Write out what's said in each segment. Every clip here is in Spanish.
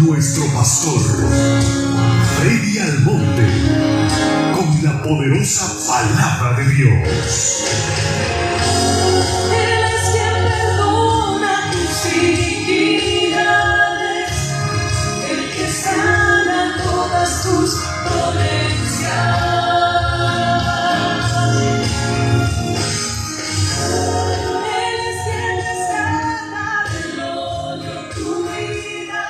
nuestro pastor, Freddy Almonte, con la poderosa palabra de Dios. Él es quien perdona tus iniquidades, el que sana todas tus dolencias. Él es quien rescata del odio tu vida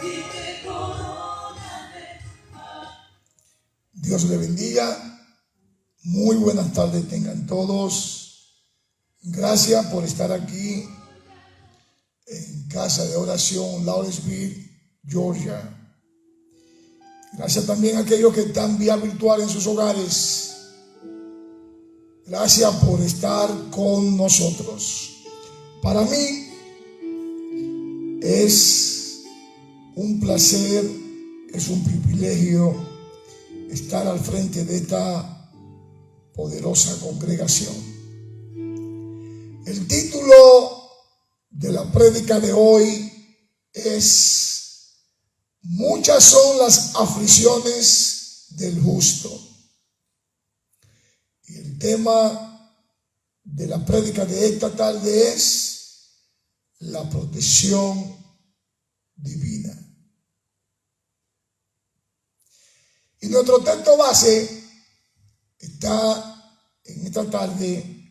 y te corona de paz. Dios le bendiga. Muy buenas tardes tengan todos. Gracias por estar aquí en Casa de Oración, Lawrenceville, Georgia. Gracias también a aquellos que están vía virtual en sus hogares. Gracias por estar con nosotros. Para mí es un placer, es un privilegio estar al frente de esta poderosa congregación. El título de la prédica de hoy es: muchas son las aflicciones del justo. Y el tema de la prédica de esta tarde es la protección divina. Y nuestro texto base está en esta tarde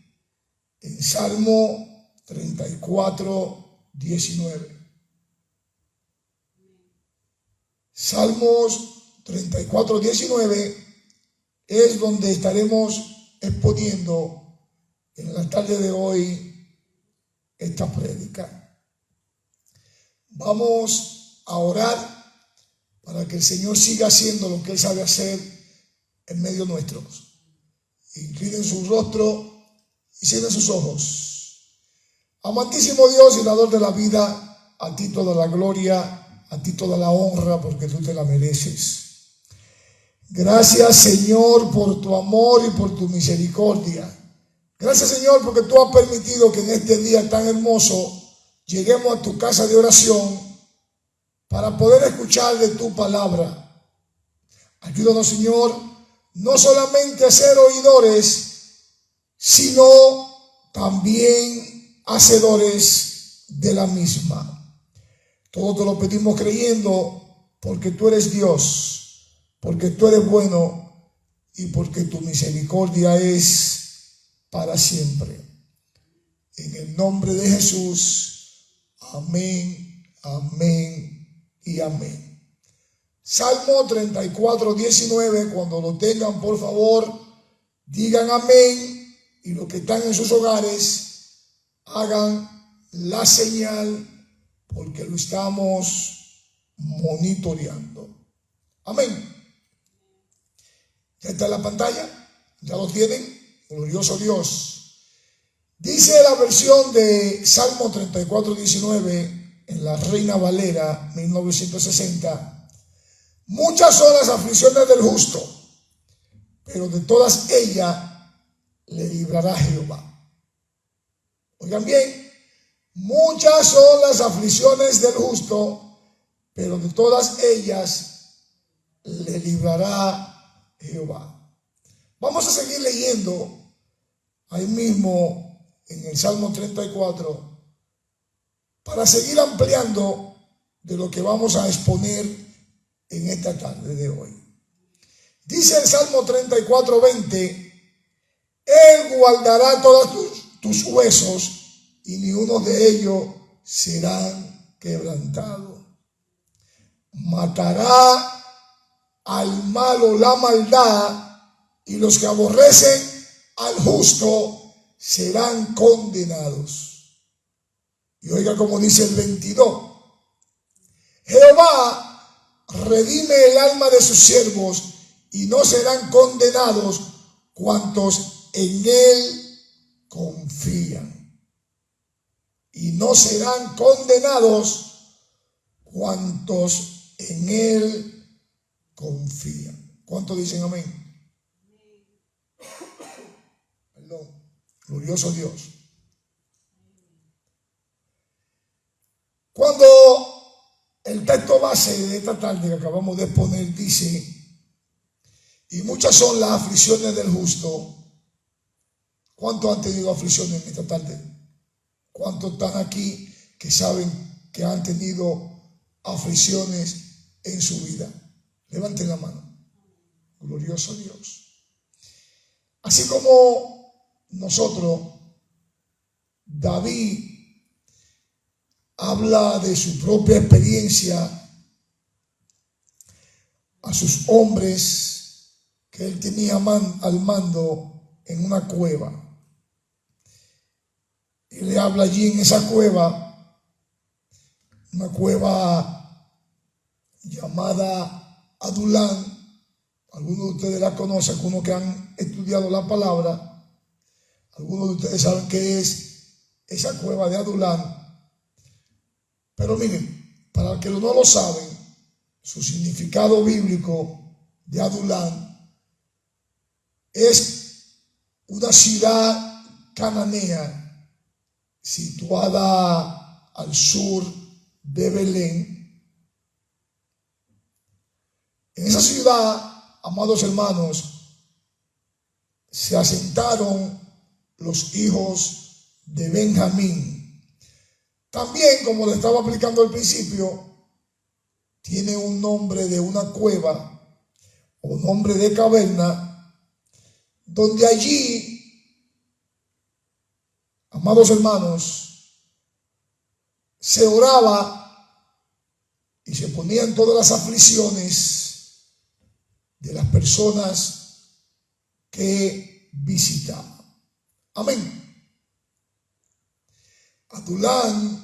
en Salmo 34, 19. Salmos 34, 19 es donde estaremos exponiendo en la tarde de hoy esta prédica. Vamos a orar para que el Señor siga haciendo lo que Él sabe hacer en medio nuestro. Inclinen su rostro y cierren sus ojos. Amantísimo Dios y dador de la vida, a ti toda la gloria, a ti toda la honra, porque tú te la mereces. Gracias, Señor, por tu amor y por tu misericordia. Gracias, Señor, porque tú has permitido que en este día tan hermoso lleguemos a tu casa de oración para poder escuchar de tu palabra. Ayúdanos, Señor, no solamente a ser oidores, sino también hacedores de la misma. Todo te lo pedimos creyendo, porque tú eres Dios, porque tú eres bueno y porque tu misericordia es para siempre. En el nombre de Jesús, amén, amén y amén. Salmo 34, 19, cuando lo tengan, por favor, digan amén. Y los que están en sus hogares, hagan la señal, porque lo estamos monitoreando. Amén. Ya está en la pantalla, ya lo tienen. Glorioso Dios. Dice la versión de Salmo 34, 19 en la Reina Valera 1960: muchas son las aflicciones del justo, pero de todas ellas le librará Jehová. Oigan bien, muchas son las aflicciones del justo, pero de todas ellas le librará Jehová. Vamos a seguir leyendo ahí mismo en el Salmo 34 para seguir ampliando de lo que vamos a exponer en esta tarde de hoy. Dice el Salmo 34, 20: Él guardará todos tus huesos y ni uno de ellos serán quebrantados. Matará al malo la maldad, y los que aborrecen al justo serán condenados. Y oiga como dice el 22: Jehová redime el alma de sus siervos, y no serán condenados cuantos en él confían. Y no serán condenados cuantos en él confían. ¿Cuántos dicen amén? Perdón. Glorioso Dios. Cuando El texto base de esta tarde que acabamos de exponer dice: y muchas son las aflicciones del justo. ¿Cuántos han tenido aflicciones en esta tarde? ¿Cuántos están aquí que saben que han tenido aflicciones en su vida? Levanten la mano. Glorioso Dios. Así como nosotros, David habla de su propia experiencia a sus hombres que él tenía al mando en una cueva. Y le habla allí en esa cueva, una cueva llamada Adulán. Algunos de ustedes la conocen, algunos que han estudiado la palabra. Algunos de ustedes saben qué es esa cueva de Adulán. Pero miren, para los que no lo saben, su significado bíblico de Adulán es una ciudad cananea situada al sur de Belén. En esa ciudad, amados hermanos, se asentaron los hijos de Benjamín. También, como le estaba explicando al principio, tiene un nombre de una cueva o nombre de caverna, donde allí, amados hermanos, se oraba y se ponían todas las aflicciones de las personas que visitaban. Amén. Adulán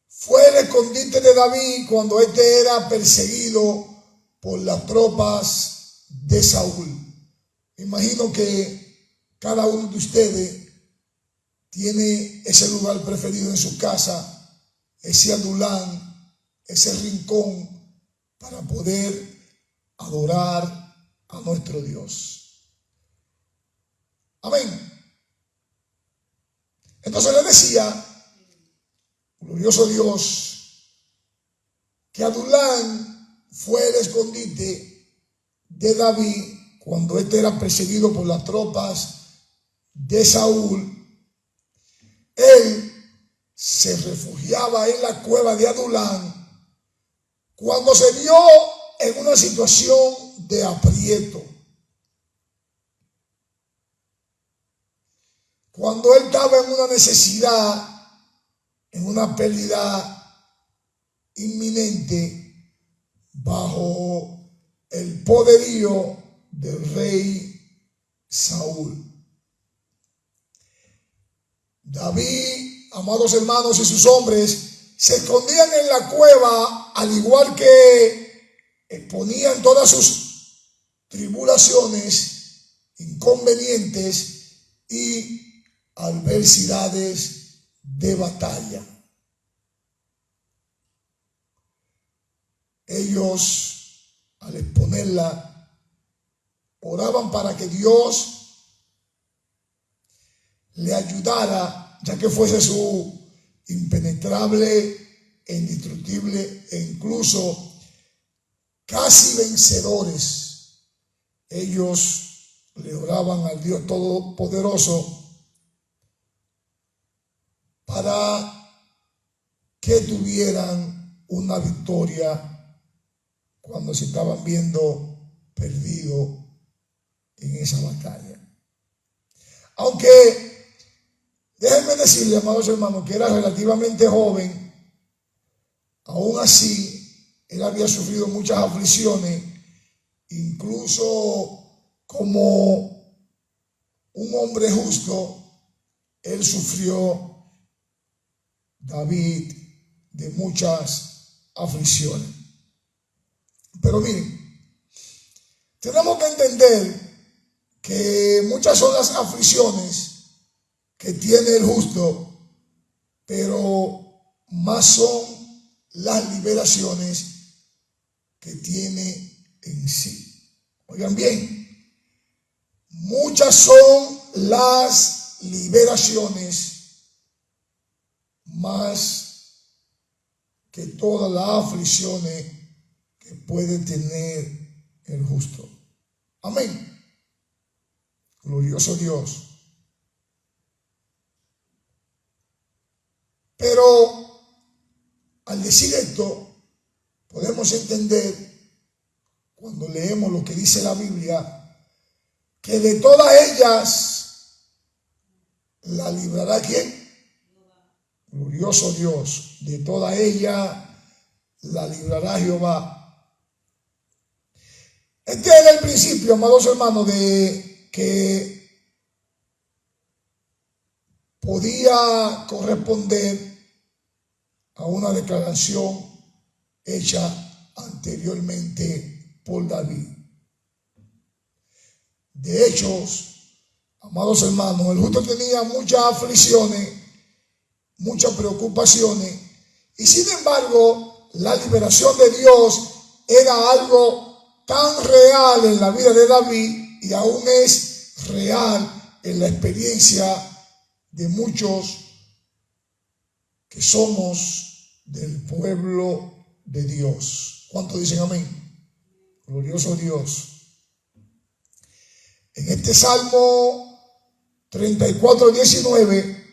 fue el escondite de David cuando éste era perseguido por las tropas de Saúl. Imagino que cada uno de ustedes tiene ese lugar preferido en su casa, ese Adulán, ese rincón para poder adorar a nuestro Dios. Amén. Entonces le decía, glorioso Dios, que Adulán fue el escondite de David cuando éste era perseguido por las tropas de Saúl. Él se refugiaba en la cueva de Adulán cuando se vio en una situación de aprieto. Cuando él estaba en una necesidad, en una pérdida inminente, bajo el poderío del rey Saúl. David, amados hermanos, y sus hombres se escondían en la cueva, al igual que exponían todas sus tribulaciones, inconvenientes y adversidades de batalla. Ellos, al exponerla, oraban para que Dios le ayudara, ya que fuese su impenetrable e indestructible e incluso casi vencedores. Ellos le oraban al Dios Todopoderoso para que tuvieran una victoria cuando se estaban viendo perdidos en esa batalla. Aunque déjenme decirle, amados hermanos, que era relativamente joven, aún así él había sufrido muchas aflicciones, incluso como un hombre justo, él sufrió, David, de muchas aflicciones. Pero miren, tenemos que entender que muchas son las aflicciones que tiene el justo, pero más son las liberaciones que tiene en sí. Oigan bien, muchas son las liberaciones, más que todas las aflicciones que puede tener el justo. Amén. Glorioso Dios. Pero al decir esto, podemos entender, cuando leemos lo que dice la Biblia, que de todas ellas la librará ¿quién? Glorioso Dios. De todas ellas la librará Jehová. Este era el principio, amados hermanos, de que podía corresponder a una declaración hecha anteriormente por David. De hecho, amados hermanos, el justo tenía muchas aflicciones, muchas preocupaciones, y sin embargo, la liberación de Dios era algo tan real en la vida de David y aún es real en la experiencia de muchos que somos del pueblo de Dios. ¿Cuántos dicen amén? Glorioso Dios. En este Salmo 34:19,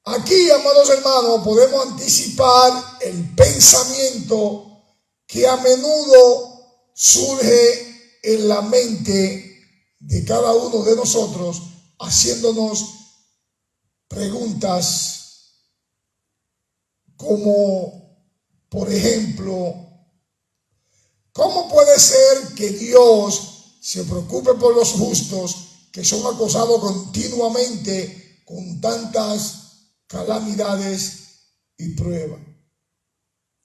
aquí, amados hermanos, podemos anticipar el pensamiento que a menudo surge en la mente de cada uno de nosotros, haciéndonos preguntas como, por ejemplo, ¿cómo puede ser que Dios se preocupe por los justos que son acosados continuamente con tantas calamidades y pruebas?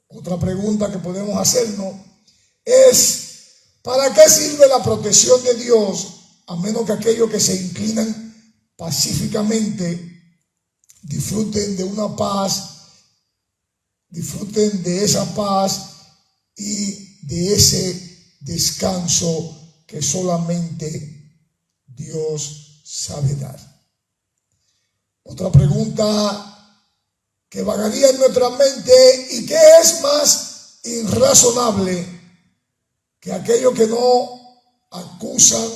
Otra pregunta que podemos hacernos es, ¿para qué sirve la protección de Dios a menos que aquellos que se inclinan pacíficamente disfruten de una paz, disfruten de esa paz y de ese descanso que solamente Dios sabe dar? Otra pregunta que vagaría en nuestra mente: ¿y qué es más irrazonable que aquellos que no acusan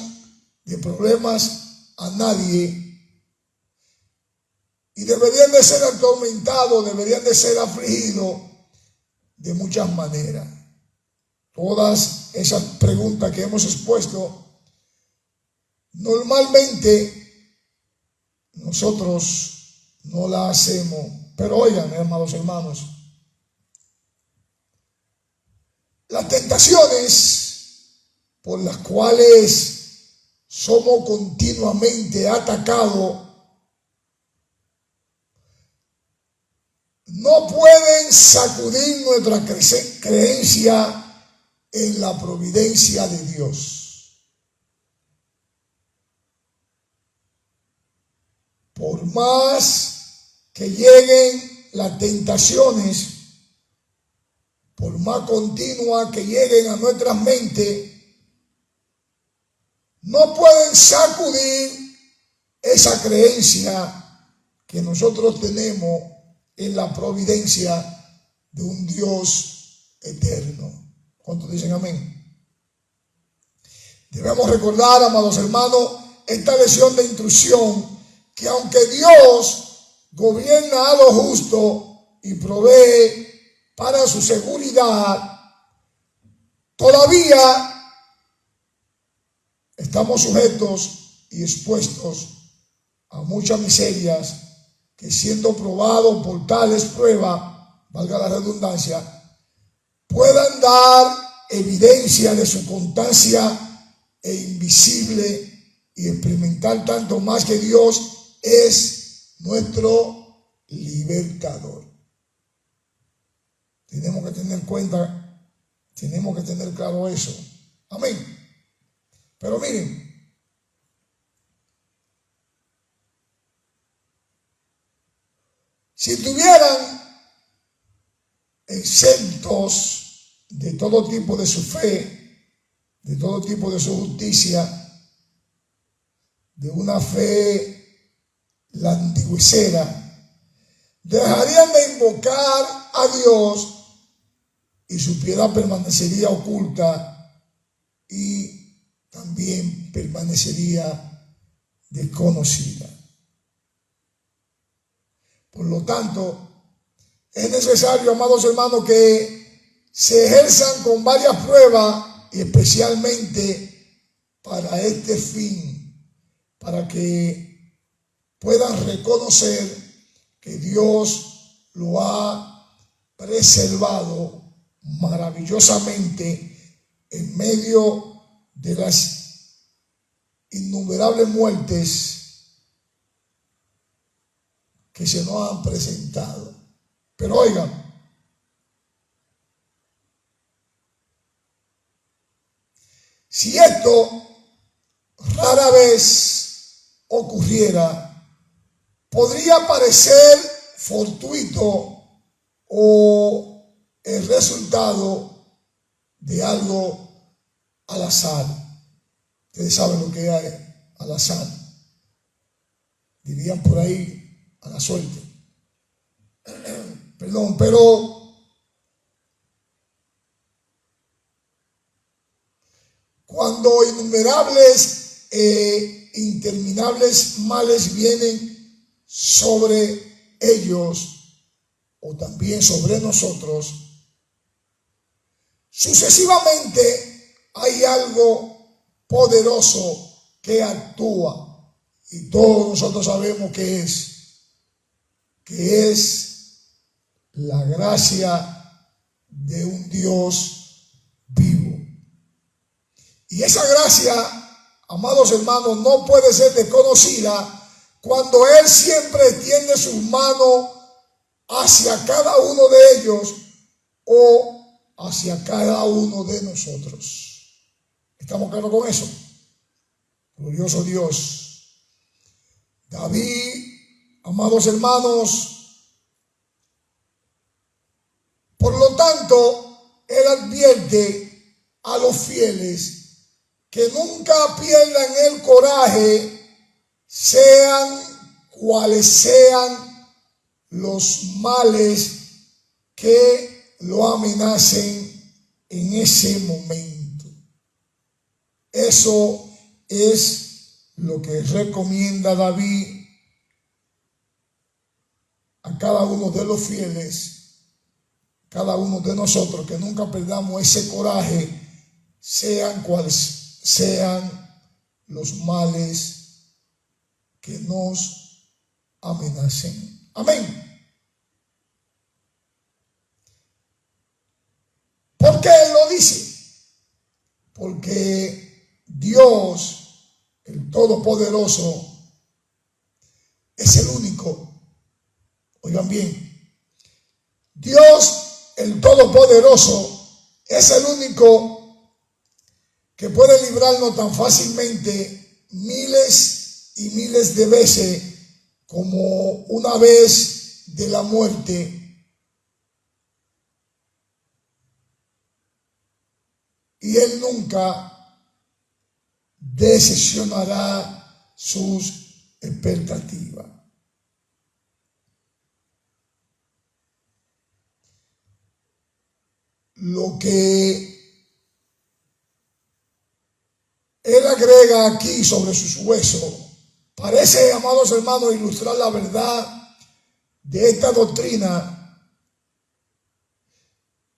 de problemas a nadie y deberían de ser atormentados, deberían de ser afligidos de muchas maneras? Todas esas preguntas que hemos expuesto, normalmente nosotros no las hacemos. Pero oigan, amados hermanos, las tentaciones por las cuales somos continuamente atacados no pueden sacudir nuestra creencia en la providencia de Dios. Por más que lleguen las tentaciones, por más continuas que lleguen a nuestras mentes, no pueden sacudir esa creencia que nosotros tenemos en la providencia de un Dios eterno. ¿Cuántos dicen amén? Debemos recordar, amados hermanos, esta lección de instrucción, que aunque Dios gobierna a los justos y provee para su seguridad, todavía estamos sujetos y expuestos a muchas miserias que, siendo probados por tales pruebas, valga la redundancia, puedan dar evidencia de su constancia e invisible, y experimentar tanto más que Dios es nuestro libertador. Tenemos que tener cuenta, tenemos que tener claro eso. Amén. Pero miren, si estuvieran exentos de todo tipo de su fe, de todo tipo de su justicia, de una fe landigüecera, dejarían de invocar a Dios y su piedad permanecería oculta y también permanecería desconocida. Por lo tanto, es necesario, amados hermanos, que se ejerzan con varias pruebas y especialmente para este fin, para que puedan reconocer que Dios lo ha preservado maravillosamente en medio de las innumerables muertes que se nos han presentado. Pero oigan, si esto rara vez ocurriera, podría parecer fortuito o el resultado de algo al azar. Ustedes saben lo que es al azar. Dirían por ahí a la suerte. Perdón, pero cuando innumerables e interminables males vienen sobre ellos o también sobre nosotros, sucesivamente hay algo poderoso que actúa y todos nosotros sabemos que es la gracia de un Dios vivo. Y esa gracia, amados hermanos, no puede ser desconocida cuando Él siempre extiende sus manos hacia cada uno de ellos o hacia cada uno de nosotros. ¿Estamos claros con eso? Glorioso Dios. David, amados hermanos, por lo tanto, Él advierte a los fieles que nunca pierdan el coraje, sean cuales sean los males que lo amenacen en ese momento. Eso es lo que recomienda David a cada uno de los fieles, cada uno de nosotros, que nunca perdamos ese coraje, sean cuales sean los males que nos amenacen. Amén. ¿Por qué Él lo dice? Porque Dios, el Todopoderoso, es el único. Oigan bien, Dios, el Todopoderoso, es el único que puede librarnos tan fácilmente miles y miles de veces como una vez de la muerte. Y Él nunca decepcionará sus expectativas. Lo que Él agrega aquí sobre sus huesos parece, amados hermanos, ilustrar la verdad de esta doctrina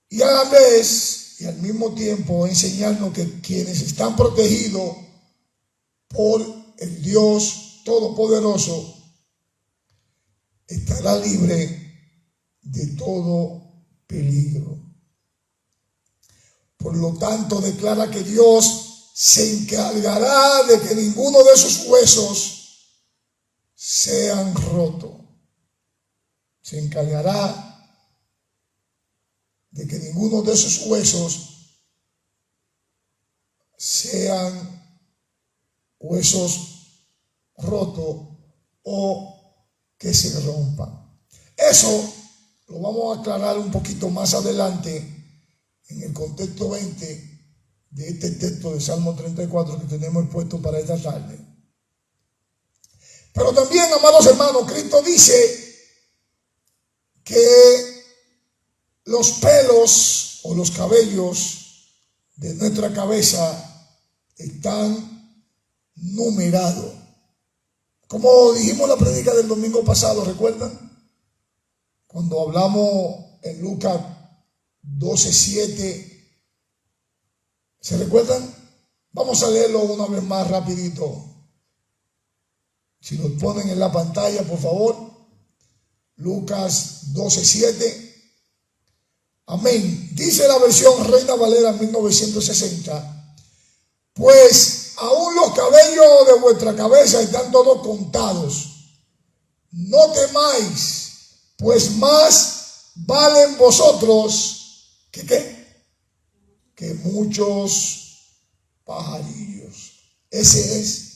y a la vez y al mismo tiempo enseñarnos que quienes están protegidos por el Dios Todopoderoso estará libre de todo peligro. Por lo tanto, declara que Dios se encargará de que ninguno de sus huesos sean rotos. Se encargará de que ninguno de sus huesos sean huesos rotos o que se rompan. Eso lo vamos a aclarar un poquito más adelante en el contexto 20 de este texto de Salmo 34 que tenemos expuesto para esta tarde. Pero también, amados hermanos, Cristo dice que los pelos o los cabellos de nuestra cabeza están numerados. Como dijimos en la prédica del domingo pasado, ¿recuerdan? Cuando hablamos en Lucas 12:7, ¿se recuerdan? Vamos a leerlo una vez más rapidito. Si lo ponen en la pantalla, por favor. Lucas 12:7. Amén. Dice la versión Reina Valera 1960. Pues aún los cabellos de vuestra cabeza están todos contados. No temáis, pues más valen vosotros que muchos pajarillos. Ese es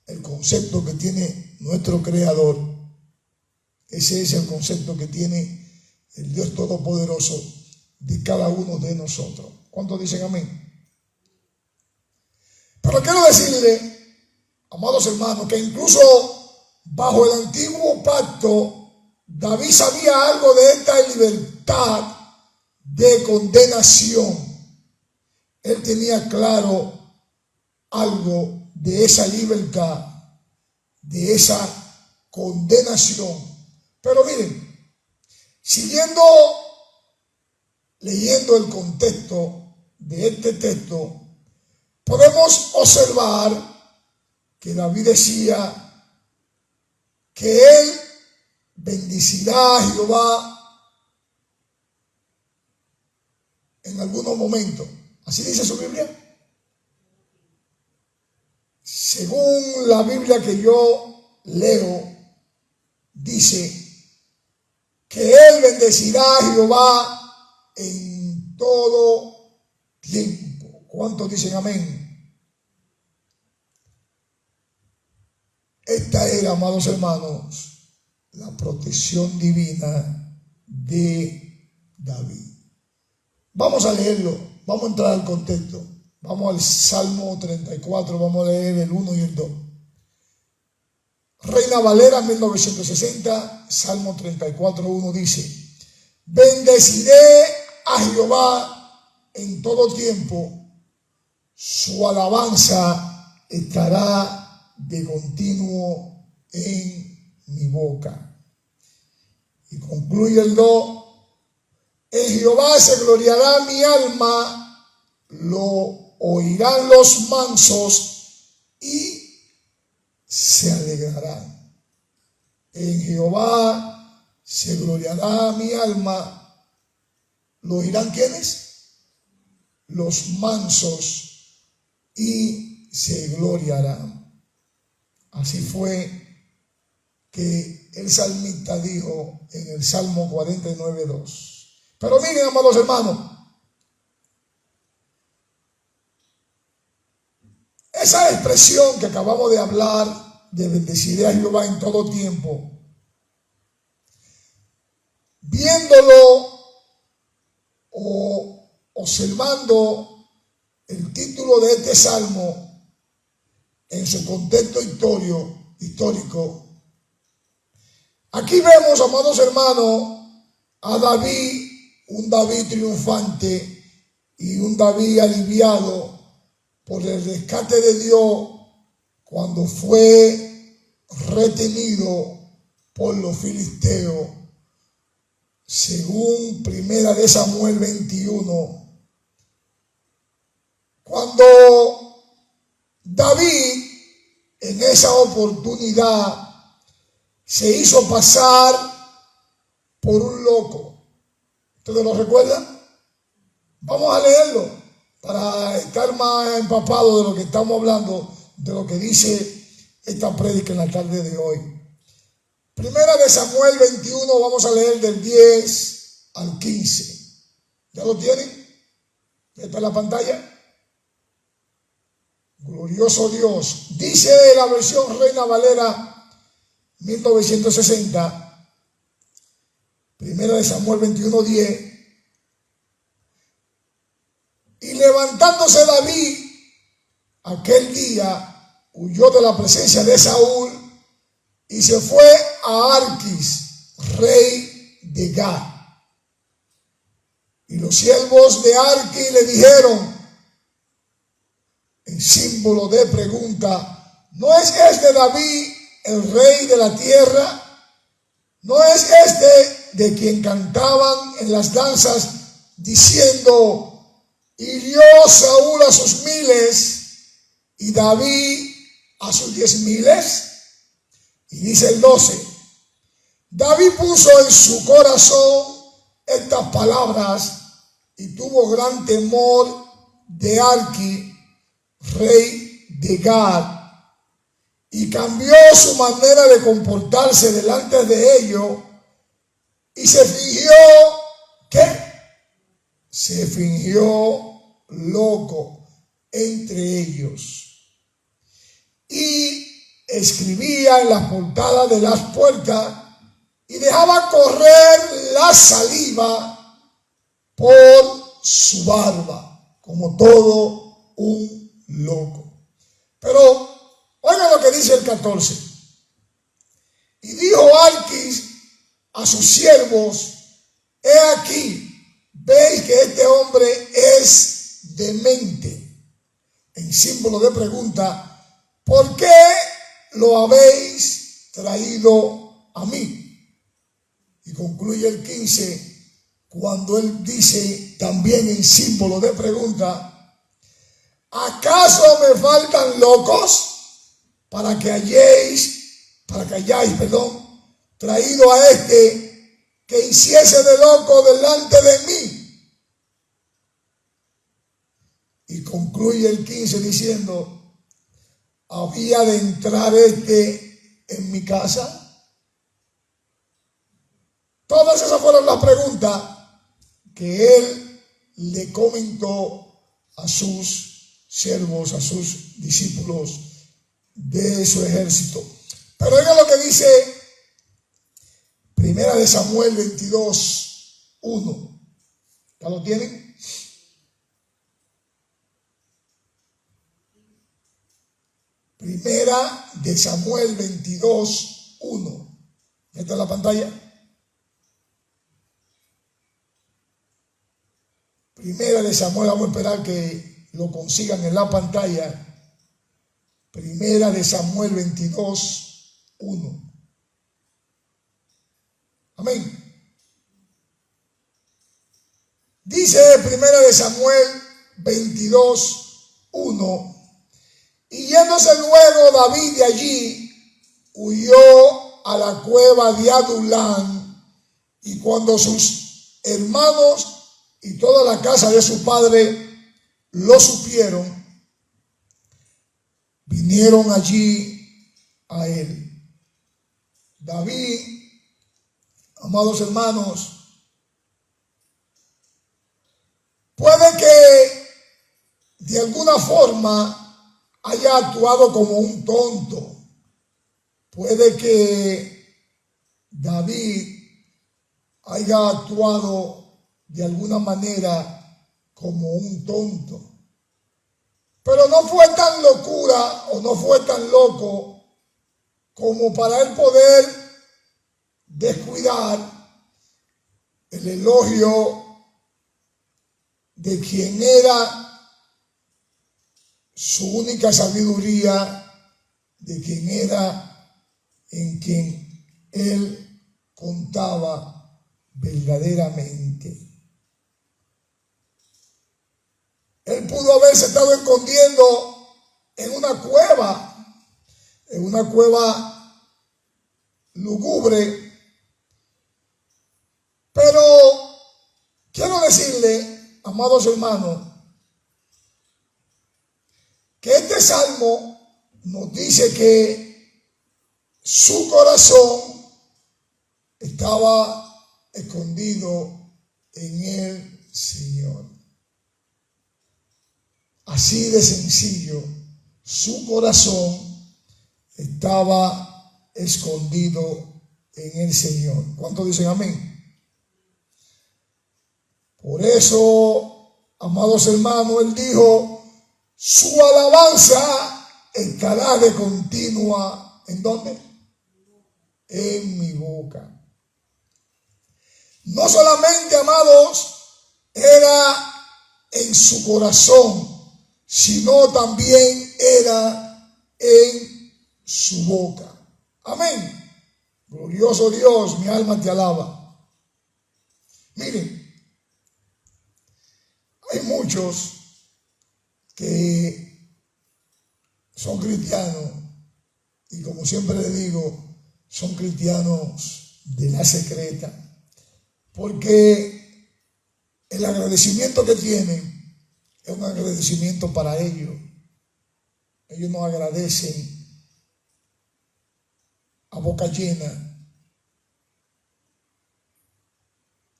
el concepto que tiene nuestro Creador. Ese es el concepto que tiene el Dios Todopoderoso de cada uno de nosotros. ¿Cuántos dicen amén? Pero quiero decirle, amados hermanos, que incluso bajo el antiguo pacto, David sabía algo de esta libertad de condenación. Él tenía claro algo de esa libertad, de esa condenación. Pero miren, leyendo el contexto de este texto, podemos observar que David decía que él bendecirá a Jehová en algunos momentos. ¿Así dice su Biblia? Según la Biblia que yo leo, dice que él bendecirá a Jehová en todo tiempo. ¿Cuántos dicen amén? Esta era, amados hermanos, la protección divina de David. Vamos a leerlo, vamos a entrar al contexto. Vamos al Salmo 34, vamos a leer el 1 y el 2. Reina Valera 1960, Salmo 34, 1 dice: bendeciré a Jehová en todo tiempo, su alabanza estará de continuo en mi boca. Y concluye el 2: en Jehová se gloriará mi alma, lo oirán los mansos y se alegrarán. En Jehová se gloriará mi alma. ¿Lo oirán quiénes? Los mansos y se gloriarán. Así fue que el salmista dijo en el Salmo 49:2. Pero miren, amados hermanos, esa expresión que acabamos de hablar de bendeciré a Jehová en todo tiempo, viéndolo o observando el título de este salmo en su contexto histórico, aquí vemos, amados hermanos, a David, un David triunfante y un David aliviado por el rescate de Dios cuando fue retenido por los filisteos. Según 1 de Samuel 21, cuando David en esa oportunidad se hizo pasar por un loco. ¿Ustedes lo recuerdan? Vamos a leerlo para estar más empapados de lo que estamos hablando, de lo que dice esta prédica en la tarde de hoy. 1 de Samuel 21, vamos a leer del 10 al 15. ¿Ya lo tienen? ¿Ya está en la pantalla? Glorioso Dios. Dice la versión Reina Valera 1960, 1 de Samuel 21, 10. Y levantándose David aquel día, huyó de la presencia de Saúl y se fue a Arquis, rey de Gad. Y los siervos de Arqui le dijeron, en símbolo de pregunta, ¿no es este David el rey de la tierra? ¿No es este de quien cantaban en las danzas diciendo, hirió Saúl a sus miles y David a sus 10,000? Y dice el 12, David puso en su corazón estas palabras y tuvo gran temor de Arqui, rey de Gad, y cambió su manera de comportarse delante de ellos y se fingió, ¿qué? Se fingió loco entre ellos y escribía en las portadas de las puertas y dejaba correr la saliva por su barba, como todo un loco. Pero oiga lo que dice el 14. Y dijo Arquis a sus siervos, he aquí, veis que este hombre es demente. En símbolo de pregunta, ¿por qué lo habéis traído a mí? Y concluye el 15, cuando él dice también en símbolo de pregunta, ¿acaso me faltan locos para que hayáis, traído a este que hiciese de loco delante de mí? Y concluye el 15 diciendo, ¿había de entrar este en mi casa? Todas esas fueron las preguntas que él le comentó a sus siervos, a sus discípulos de su ejército. Pero oiga lo que dice Primera de Samuel 22:1. ¿Ya lo tienen? Primera de Samuel 22:1. ¿Ya está en la pantalla? Primera de Samuel, vamos a esperar que lo consigan en la pantalla. Primera de Samuel 22:1. Amén. Dice Primera de Samuel 22:1. Y yéndose luego David de allí, huyó a la cueva de Adulán, y cuando sus hermanos y toda la casa de su padre lo supieron, vinieron allí a él. David, amados hermanos, puede que de alguna forma haya actuado como un tonto. Puede que David haya actuado de alguna manera como un tonto. Pero no fue tan locura o no fue tan loco como para él poder descuidar el elogio de quien era su única sabiduría, de quien era en quien él contaba verdaderamente. Él pudo haberse estado escondiendo en una cueva lúgubre, pero quiero decirle, amados hermanos, que este salmo nos dice que su corazón estaba escondido en el Señor. Así de sencillo, su corazón estaba escondido en el Señor. ¿Cuántos dicen amén? Por eso, amados hermanos, él dijo, su alabanza estará de continua, ¿en dónde? En mi boca. No solamente, amados, era en su corazón, sino también era en su boca. Amén. Glorioso Dios, mi alma te alaba. Miren, hay muchos que son cristianos y, como siempre le digo, son cristianos de la secreta, porque el agradecimiento que tienen es un agradecimiento para ellos. Ellos no agradecen a boca llena.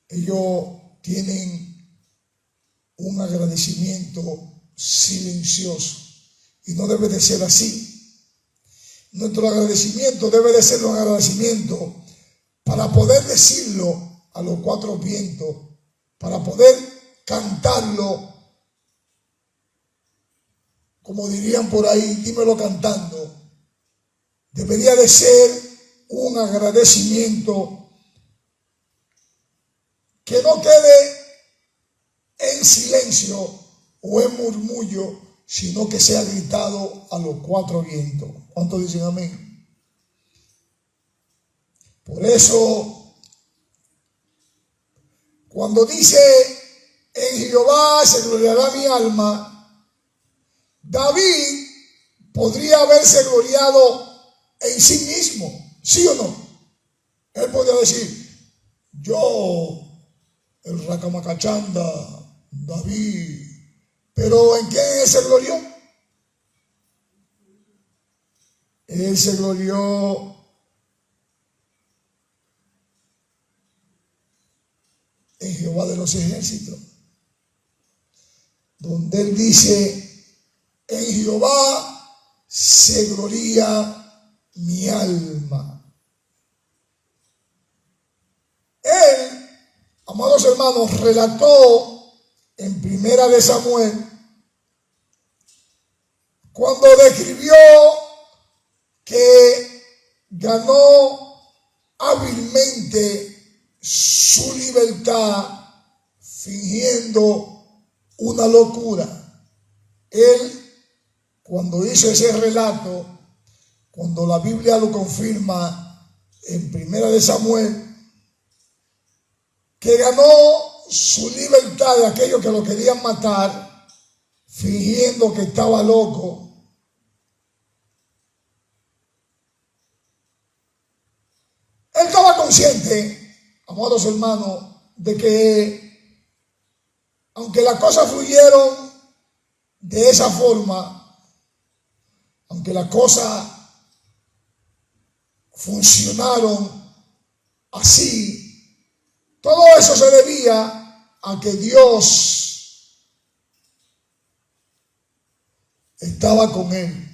Ellos tienen un agradecimiento silencioso y no debe de ser así. Nuestro agradecimiento debe de ser un agradecimiento para poder decirlo a los cuatro vientos, para poder cantarlo, como dirían por ahí, dímelo cantando. Debería de ser un agradecimiento que no quede en silencio o en murmullo, sino que sea gritado a los cuatro vientos. ¿Cuántos dicen amén? Por eso, cuando dice, en Jehová se gloriará mi alma, David podría haberse gloriado en sí mismo, ¿sí o no? Él podría decir, yo, el Racamacachanda, David, pero ¿en quién él se glorió? Él se glorió en Jehová de los ejércitos, donde él dice, en Jehová se gloria mi alma. Él, amados hermanos, relató en Primera de Samuel, cuando describió que ganó hábilmente su libertad fingiendo una locura. Él, cuando hizo ese relato, cuando la Biblia lo confirma en Primera de Samuel, que ganó su libertad de aquellos que lo querían matar, fingiendo que estaba loco. Él estaba consciente, amados hermanos, de que aunque las cosas fluyeron de esa forma, aunque las cosas funcionaron así, todo eso se debía a que Dios estaba con él.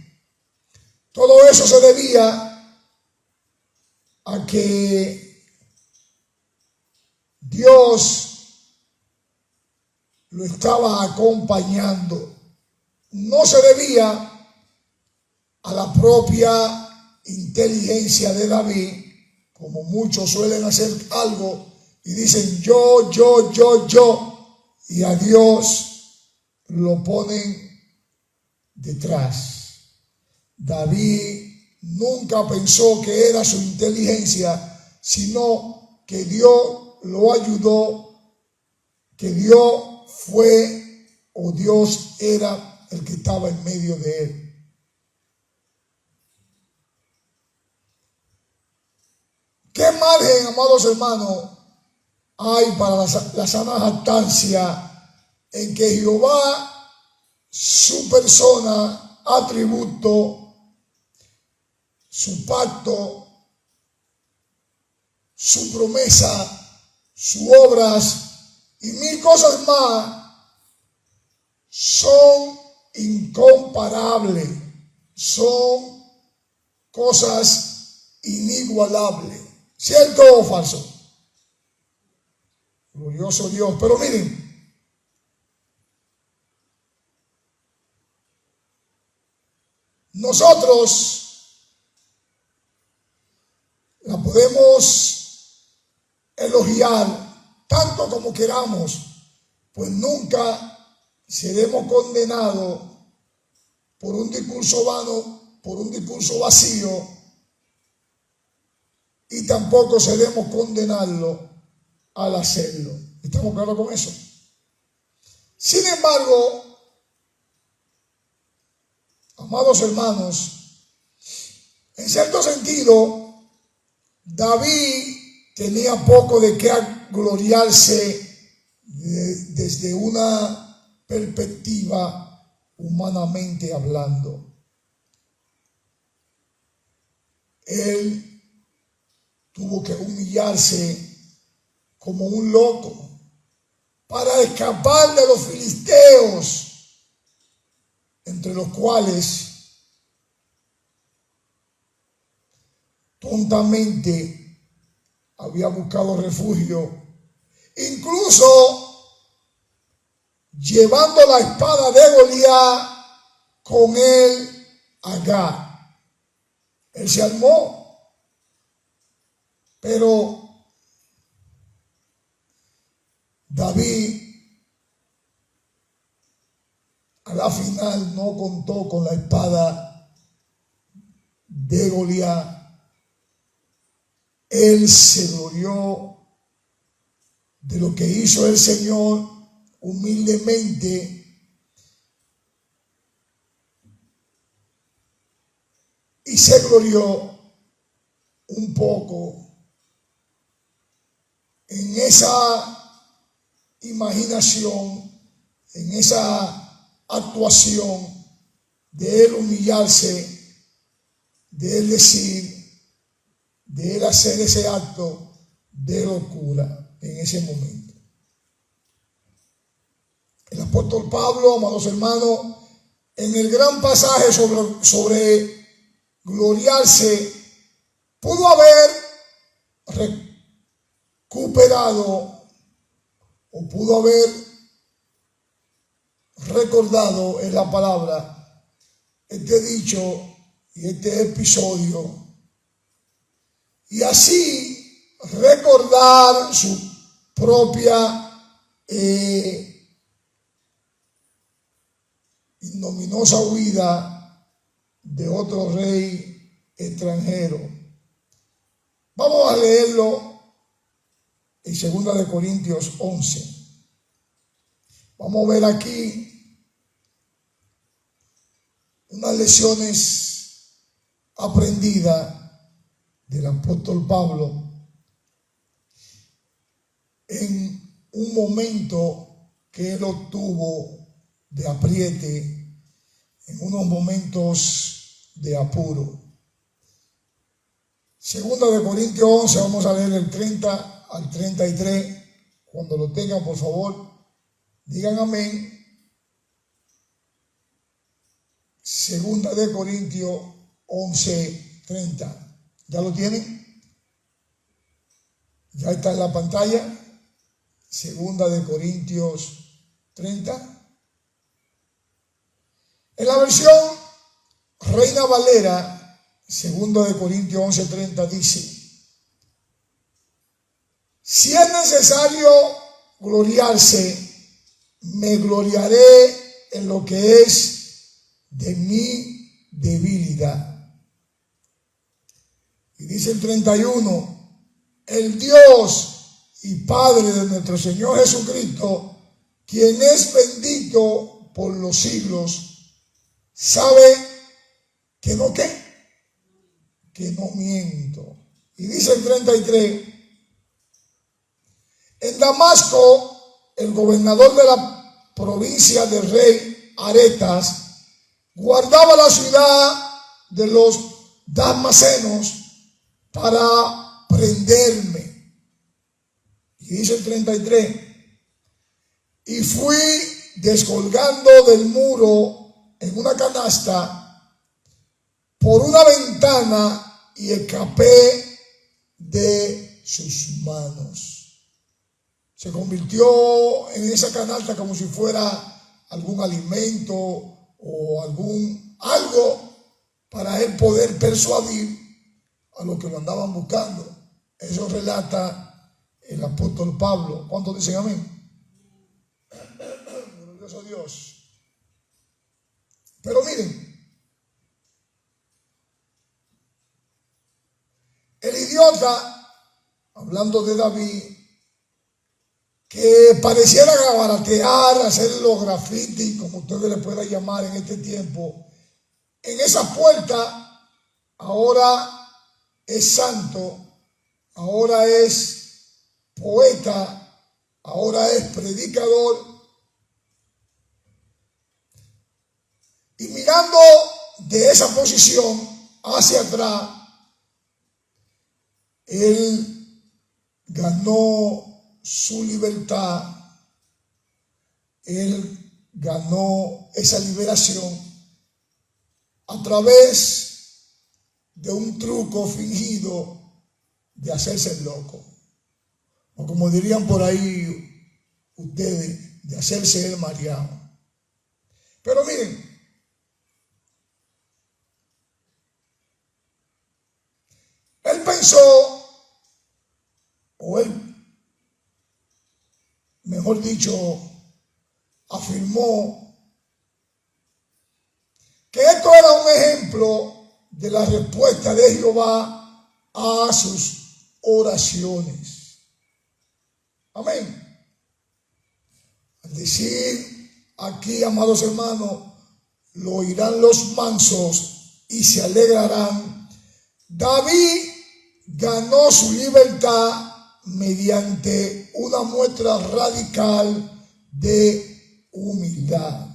Todo eso se debía a que Dios lo estaba acompañando. No se debía a la propia inteligencia de David, como muchos suelen hacer algo y dicen yo, y a Dios lo ponen detrás. David nunca pensó que era su inteligencia, sino que Dios lo ayudó, que Dios fue o Dios era el que estaba en medio de él. ¿Qué margen, amados hermanos, hay para la sana jactancia en que Jehová, su persona, atributo, su pacto, su promesa, sus obras y mil cosas más son incomparables, son cosas inigualables? ¿Cierto o falso? Glorioso Dios. Pero miren, nosotros la podemos elogiar tanto como queramos, pues nunca seremos condenados por un discurso vano, por un discurso vacío, y tampoco seremos condenados al hacerlo. ¿Estamos claros con eso? Sin embargo, amados hermanos, en cierto sentido, David tenía poco de qué gloriarse desde una perspectiva humanamente hablando. Él tuvo que humillarse como un loco para escapar de los filisteos, entre los cuales tontamente había buscado refugio, incluso llevando la espada de Goliat con él a Gat. Él se armó, pero David a la final no contó con la espada de Goliat. Él se glorió de lo que hizo el Señor humildemente y se glorió un poco en esa imaginación, en esa actuación de él humillarse, de él decir, de él hacer ese acto de locura en ese momento. El apóstol Pablo, amados hermanos, en el gran pasaje sobre gloriarse, pudo haber recuperado o pudo haber recordado en la palabra este dicho y este episodio, y así recordar su propia ignominiosa huida de otro rey extranjero. Vamos a leerlo en 2 Corintios 11. Vamos a ver aquí unas lecciones aprendidas del apóstol Pablo en un momento que él obtuvo de apriete, en unos momentos de apuro. 2 Corintios 11, vamos a leer el 30 al 33. Cuando lo tengan, por favor, digan amén. 2 Corintios 11, 30. ¿Ya lo tienen? Ya está en la pantalla. 2 Corintios 30. En la versión Reina Valera, 2 Corintios 11:30 dice: si es necesario gloriarse, me gloriaré en lo que es de mi debilidad. Y dice el 31, el Dios y Padre de nuestro Señor Jesucristo, quien es bendito por los siglos, sabe que no ¿qué? Que no miento. Y dice el 33, en Damasco, el gobernador de la provincia del rey Aretas guardaba la ciudad de los damascenos para prenderme. Y dice el 33, y fui descolgando del muro en una canasta por una ventana y escapé de sus manos. Se convirtió en esa canasta como si fuera algún alimento o algo para él poder persuadir a los que lo andaban buscando. Eso relata el apóstol Pablo. ¿Cuántos dicen amén? Glorioso Dios. Pero miren, el idiota, hablando de David, que pareciera baratear, hacer los grafitis, como ustedes le puedan llamar en este tiempo, en esa puerta ahora es santo, ahora es poeta, ahora es predicador. Y mirando de esa posición hacia atrás, él ganó su libertad, él ganó esa liberación a través de un truco fingido de hacerse el loco, o como dirían por ahí ustedes, de hacerse el mareado. Pero miren, él pensó, o él, mejor dicho, afirmó que esto era un ejemplo de la respuesta de Jehová a sus oraciones. Amén. Al decir aquí, amados hermanos, lo oirán los mansos y se alegrarán. David ganó su libertad mediante una muestra radical de humildad.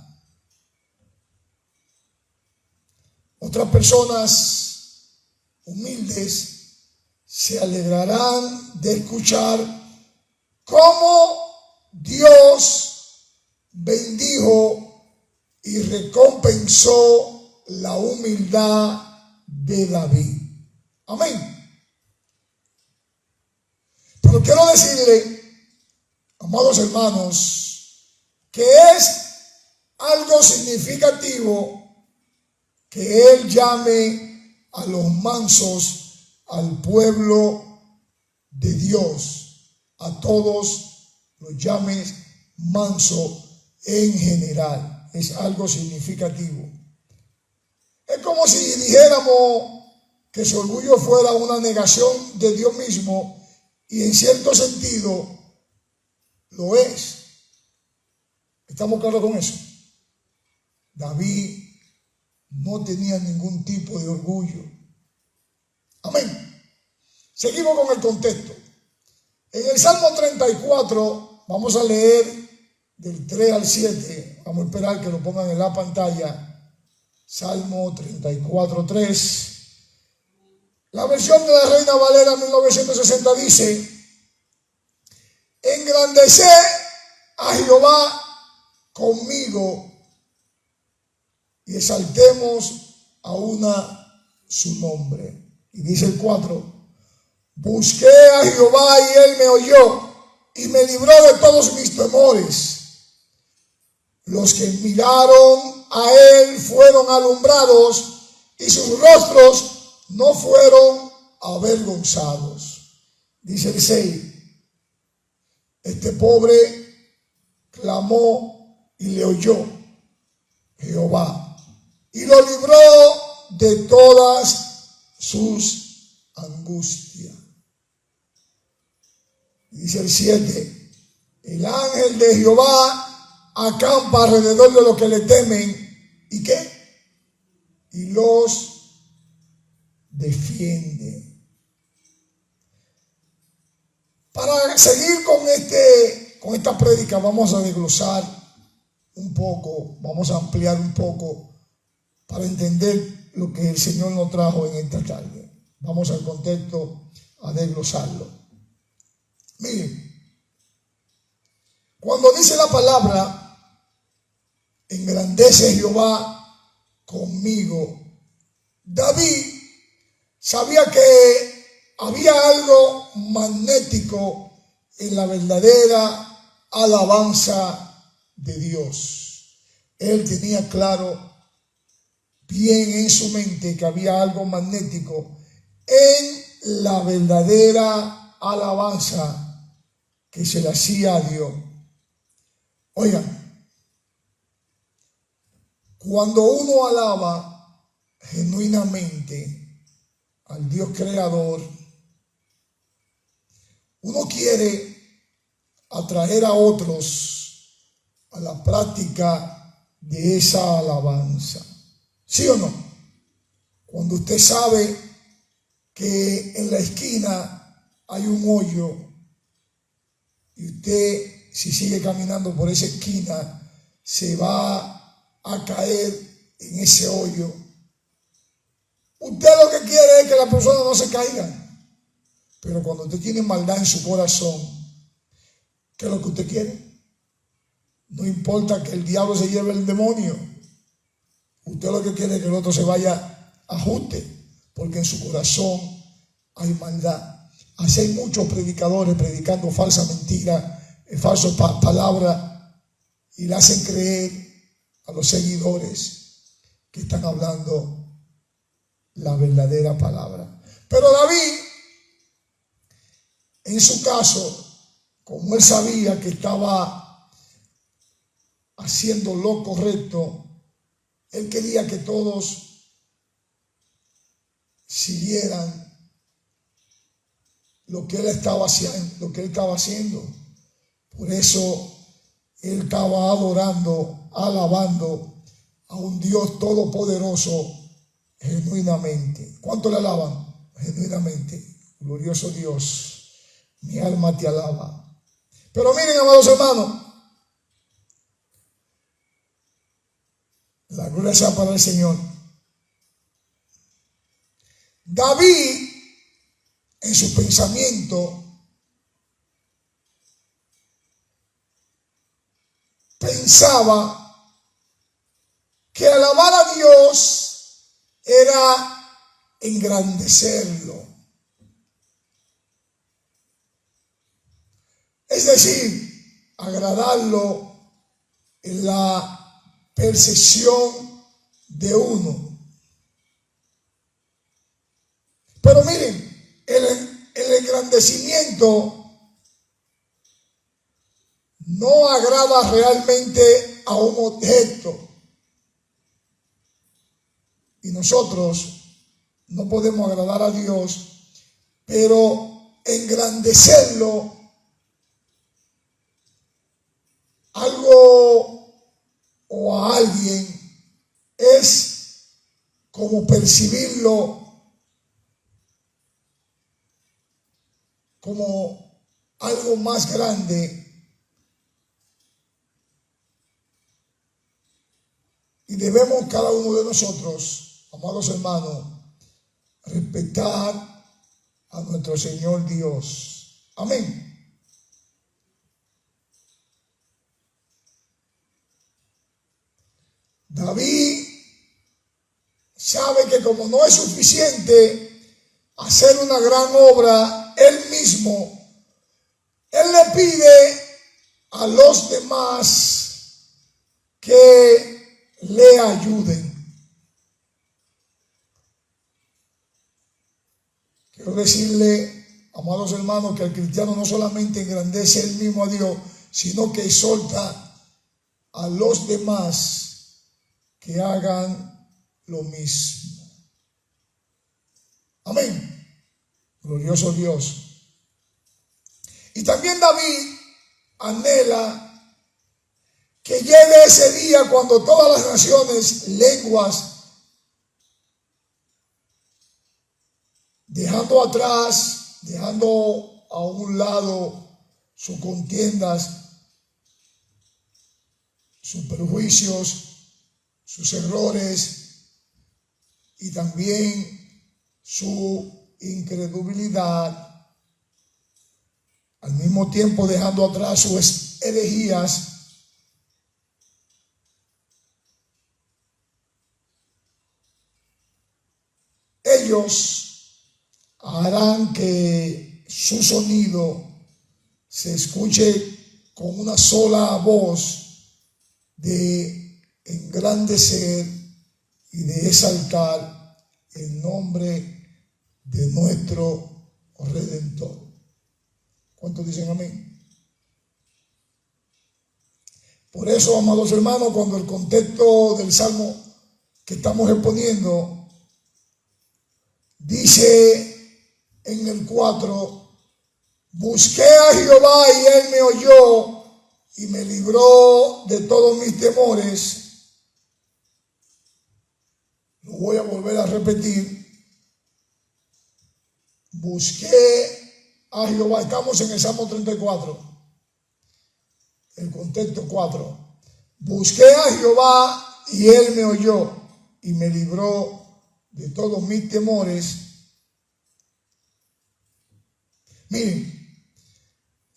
Otras personas humildes se alegrarán de escuchar cómo Dios bendijo y recompensó la humildad de David. Amén. Pero quiero decirle, amados hermanos, que es algo significativo que él llame a los mansos, al pueblo de Dios, a todos los llame manso en general. Es algo significativo. Es como si dijéramos que su orgullo fuera una negación de Dios mismo, y en cierto sentido lo es. ¿Estamos claros con eso? David no tenía ningún tipo de orgullo. Amén. Seguimos con el contexto. En el Salmo 34, vamos a leer del 3 al 7. Vamos a esperar que lo pongan en la pantalla. Salmo 34, 3. La versión de la Reina Valera 1960 dice: engrandeced a Jehová conmigo y exaltemos a una su nombre. Y dice el 4: busqué a Jehová y él me oyó y me libró de todos mis temores. Los que miraron a él fueron alumbrados y sus rostros no fueron avergonzados. Dice el 6: este pobre clamó y le oyó Jehová y lo libró de todas sus angustias. Dice el 7: el ángel de Jehová acampa alrededor de los que le temen. ¿Y qué? Y los defiende. Para seguir con esta prédica, vamos a desglosar un poco, vamos a ampliar un poco para entender lo que el Señor nos trajo en esta tarde. Vamos al contexto a desglosarlo. Miren, cuando dice la palabra engrandece Jehová conmigo, David sabía que había algo magnético en la verdadera alabanza de Dios. Él tenía claro, bien en su mente, que había algo magnético en la verdadera alabanza que se le hacía a Dios. Oigan, cuando uno alaba genuinamente al Dios creador, uno quiere atraer a otros a la práctica de esa alabanza. ¿Sí o no? Cuando usted sabe que en la esquina hay un hoyo y usted, si sigue caminando por esa esquina, se va a caer en ese hoyo, usted lo que quiere es que la persona no se caiga. Pero cuando usted tiene maldad en su corazón, ¿qué es lo que usted quiere? No importa que el diablo se lleve el demonio. Usted lo que quiere es que el otro se vaya a ajuste, porque en su corazón hay maldad. Así hay muchos predicadores predicando falsa mentira, falsas palabras, y le hacen creer a los seguidores que están hablando la verdadera palabra. Pero David, en su caso, como él sabía que estaba haciendo lo correcto, él quería que todos siguieran lo que él estaba haciendo, Por eso él estaba adorando, alabando a un Dios todopoderoso genuinamente. ¿Cuánto le alaban? Genuinamente. Glorioso Dios, mi alma te alaba. Pero miren, amados hermanos, la gloria sea para el Señor. David, en su pensamiento, pensaba que alabar a Dios era engrandecerlo. Es decir, agradarlo en la percepción de uno. Pero miren, el engrandecimiento no agrada realmente a un objeto. Y nosotros no podemos agradar a Dios, pero engrandecerlo, algo o a alguien, es como percibirlo como algo más grande. Y debemos cada uno de nosotros, amados hermanos, respetar a nuestro Señor Dios. Amén. David sabe que como no es suficiente hacer una gran obra él mismo, él le pide a los demás que le ayuden. Quiero decirle, amados hermanos, que el cristiano no solamente engrandece él mismo a Dios, sino que exhorta a los demás que hagan lo mismo. Amén. Glorioso Dios. Y también David anhela que llegue ese día cuando todas las naciones, lenguas, dejando atrás, dejando a un lado sus contiendas, sus prejuicios, sus errores y también su incredulidad, al mismo tiempo dejando atrás sus herejías, ellos harán que su sonido se escuche con una sola voz de engrandecer y de exaltar el nombre de nuestro Redentor. ¿Cuántos dicen amén? Por eso, amados hermanos, cuando el contexto del Salmo que estamos exponiendo dice en el 4, busqué a Jehová y él me oyó y me libró de todos mis temores. Lo voy a volver a repetir. Busqué a Jehová. Estamos en el Salmo 34. El contexto 4. Busqué a Jehová y él me oyó y me libró de todos mis temores. Miren,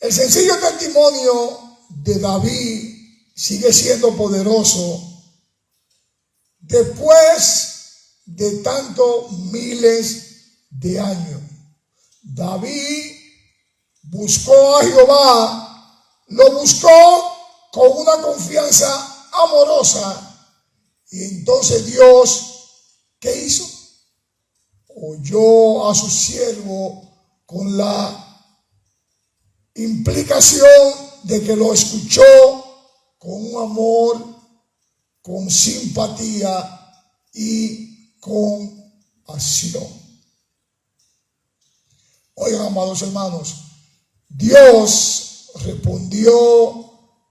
el sencillo testimonio de David sigue siendo poderoso después de tantos miles de años. David buscó a Jehová. Lo buscó con una confianza amorosa y entonces Dios, ¿qué hizo? Oyó a su siervo con la implicación de que lo escuchó con un amor, con simpatía y con acción. Oigan, amados hermanos, Dios respondió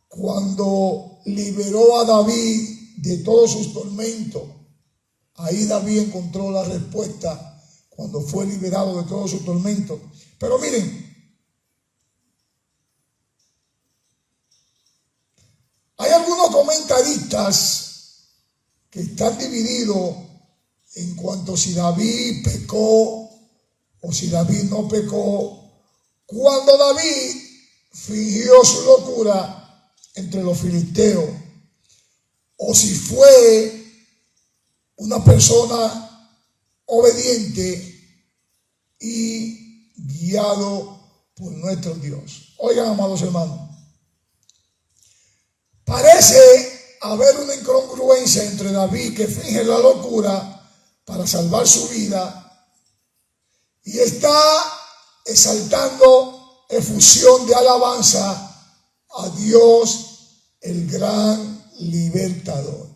cuando liberó a David de todos sus tormentos. Ahí David encontró la respuesta cuando fue liberado de todos sus tormentos. Pero miren, hay algunos comentaristas que están divididos en cuanto a si David pecó o si David no pecó. Cuando David fingió su locura entre los filisteos, o si fue una persona obediente y guiado por nuestro Dios. Oigan, amados hermanos, parece haber una incongruencia entre David, que finge la locura para salvar su vida, y está exaltando efusión de alabanza a Dios, el gran libertador.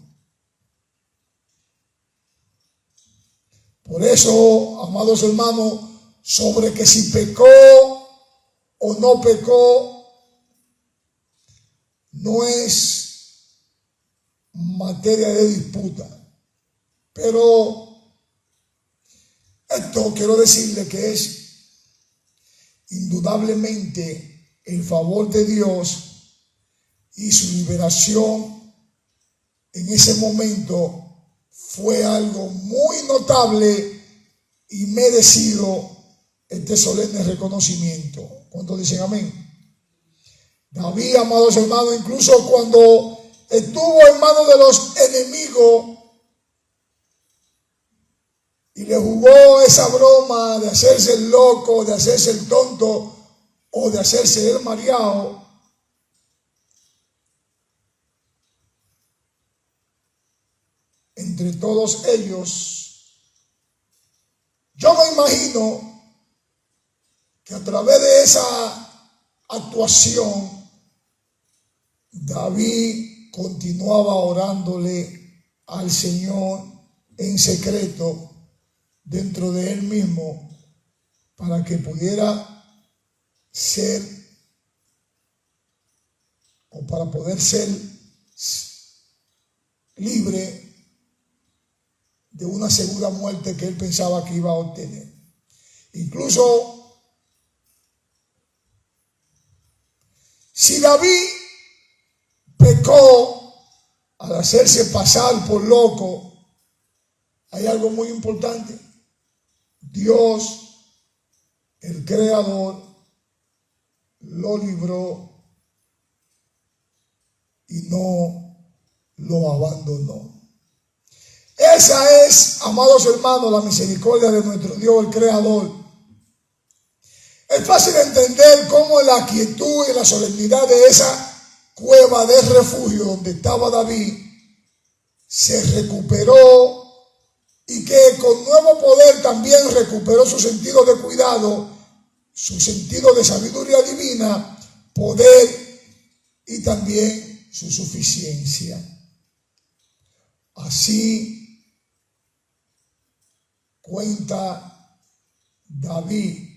Por eso, amados hermanos, sobre que si pecó o no pecó, no es materia de disputa. Pero esto quiero decirle que es indudablemente el favor de Dios y su liberación en ese momento fue algo muy notable y merecido este solemne reconocimiento. ¿Cuántos dicen amén? David, amados hermanos, incluso cuando estuvo en manos de los enemigos y le jugó esa broma de hacerse el loco, de hacerse el tonto o de hacerse el mareado, entre todos ellos, yo me imagino que a través de esa actuación, David continuaba orándole al Señor en secreto dentro de él mismo para que pudiera ser, o para poder ser libre de una segura muerte que él pensaba que iba a obtener. Incluso si David pecó al hacerse pasar por loco, hay algo muy importante. Dios, el Creador, lo libró y no lo abandonó. Esa es, amados hermanos, la misericordia de nuestro Dios, el Creador. Es fácil entender cómo en la quietud y la solemnidad de esa cueva de refugio donde estaba David se recuperó, y que con nuevo poder también recuperó su sentido de cuidado, su sentido de sabiduría divina, poder y también su suficiencia. Así cuenta David.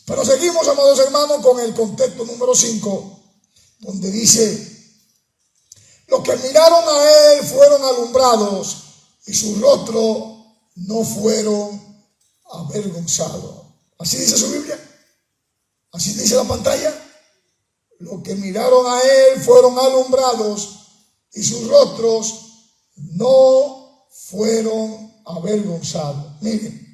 Pero seguimos, amados hermanos, con el contexto número 5, donde dice: los que miraron a él fueron alumbrados y sus rostros no fueron avergonzados. Así dice su Biblia. Así dice la pantalla. Los que miraron a él fueron alumbrados y sus rostros no fueron avergonzados. Miren,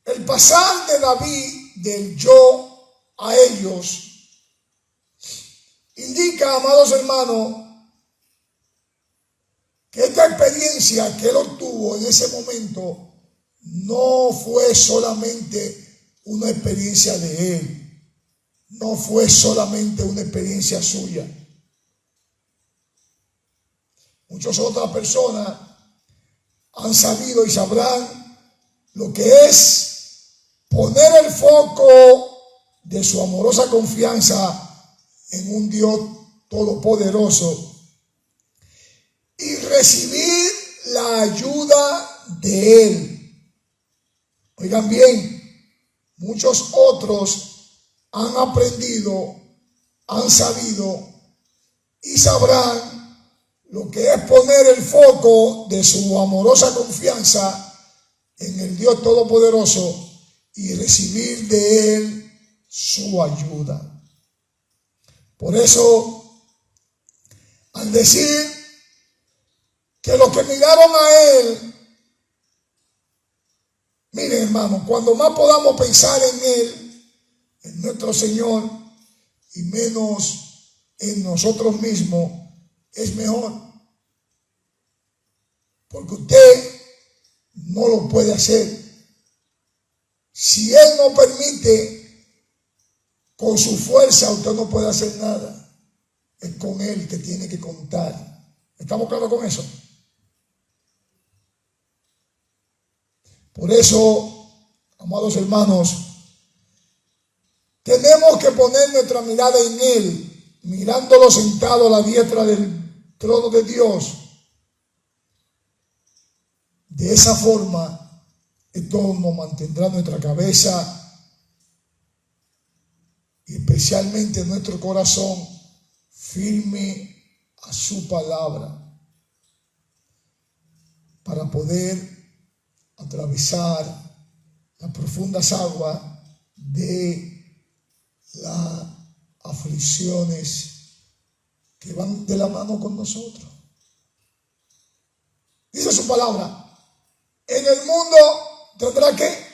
el pasar de David del yo a ellos indica, amados hermanos, que esta experiencia que él obtuvo en ese momento no fue solamente una experiencia de él, no fue solamente una experiencia suya. Muchas otras personas han sabido y sabrán lo que es poner el foco de su amorosa confianza en un Dios todopoderoso y recibir la ayuda de él. Oigan bien, muchos otros han aprendido, han sabido y sabrán lo que es poner el foco de su amorosa confianza en el Dios todopoderoso y recibir de él su ayuda. Por eso, al decir que los que miraron a él, miren, hermano, cuando más podamos pensar en él, en nuestro Señor, y menos en nosotros mismos, es mejor. Porque usted no lo puede hacer. Si él no permite, con su fuerza usted no puede hacer nada. Es con él que tiene que contar. ¿Estamos claros con eso? Por eso, amados hermanos, tenemos que poner nuestra mirada en él, mirándolo sentado a la diestra del trono de Dios. De esa forma, esto nos mantendrá nuestra cabeza y especialmente nuestro corazón firme a su palabra para poder atravesar las profundas aguas de las aflicciones que van de la mano con nosotros. Dice su palabra: en el mundo tendrá que,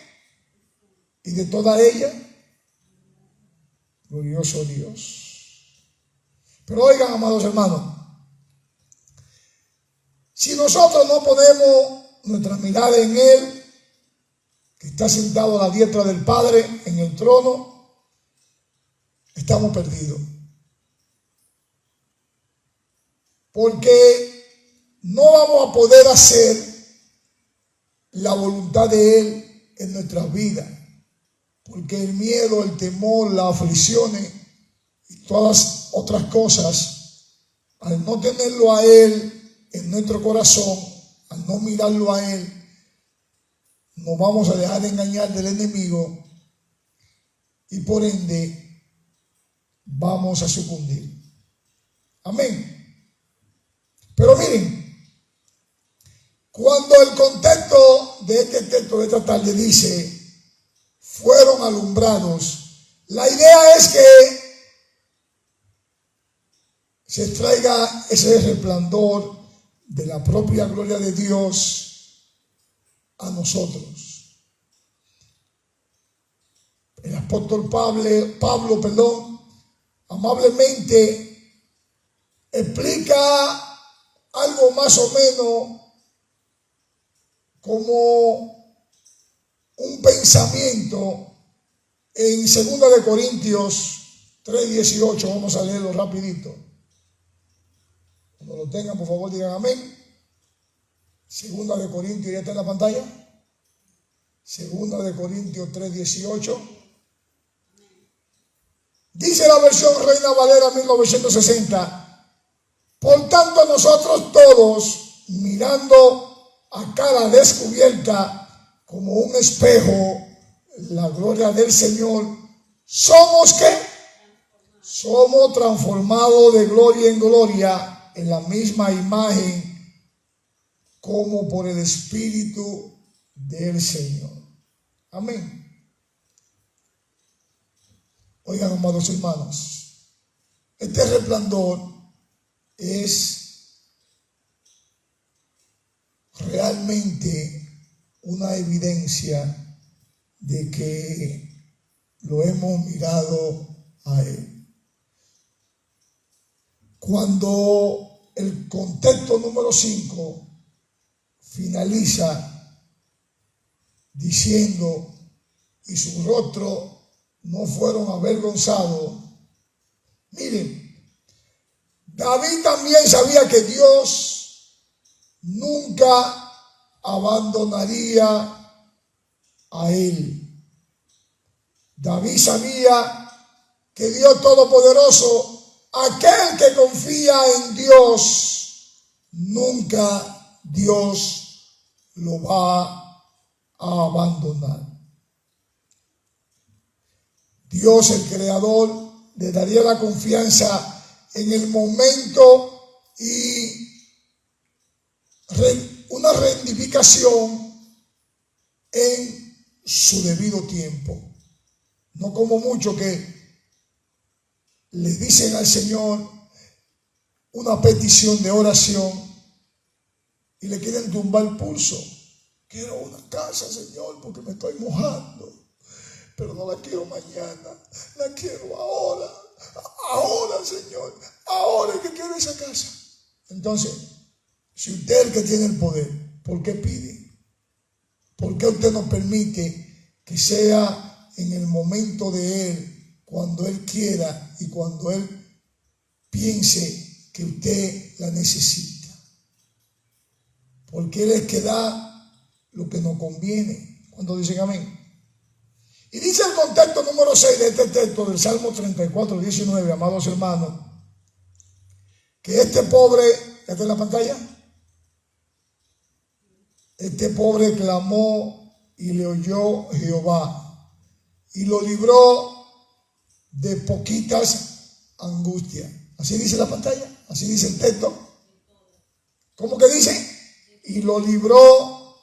y de toda ella, glorioso Dios. Pero oigan, amados hermanos, si nosotros no ponemos nuestra mirada en él, que está sentado a la diestra del Padre en el trono, estamos perdidos. Porque no vamos a poder hacer la voluntad de él en nuestras vidas. Porque el miedo, el temor, las aflicciones y todas otras cosas, al no tenerlo a él en nuestro corazón, al no mirarlo a él, nos vamos a dejar de engañar del enemigo y por ende vamos a sucumbir. Amén. Pero miren, cuando el contexto de este texto de esta tarde dice fueron alumbrados, la idea es que se traiga ese resplandor de la propia gloria de Dios a nosotros. El apóstol Pablo, amablemente explica algo más o menos como un pensamiento en 2 de Corintios 3:18. Vamos a leerlo rapidito. Cuando lo tengan, por favor, digan amén. 2 de Corintios, ¿ya está en la pantalla? 2 de Corintios 3:18. Dice la versión Reina Valera 1960, por tanto nosotros todos, mirando a cara descubierta como un espejo la gloria del Señor, ¿somos qué? Somos transformados de gloria en gloria en la misma imagen como por el Espíritu del Señor. Amén. Oigan, amados hermanos, este resplandor es realmente una evidencia de que lo hemos mirado a Él. Cuando el contexto número 5 finaliza diciendo, y su rostro no fueron avergonzados. Miren, David también sabía que Dios nunca abandonaría a él. David sabía que Dios Todopoderoso, aquel que confía en Dios, nunca Dios lo va a abandonar. Dios, el Creador, le daría la confianza en el momento y una rectificación en su debido tiempo. No como muchos que le dicen al Señor una petición de oración y le quieren tumbar el pulso. Quiero una casa, Señor, porque me estoy mojando. Pero no la quiero mañana, la quiero ahora. Ahora, Señor, ahora es que quiero esa casa. Entonces, si usted es el que tiene el poder, ¿por qué pide? ¿Por qué usted nos permite que sea en el momento de Él, cuando Él quiera y cuando Él piense que usted la necesita? Porque Él es que da lo que nos conviene. ¿Cuántos dicen amén? Y dice el contexto número 6 de este texto del Salmo 34, 19, amados hermanos, que este pobre, ¿ya está en la pantalla? Este pobre clamó y le oyó Jehová y lo libró de poquitas angustias. Así dice la pantalla, así dice el texto. ¿Cómo que dice? Y lo libró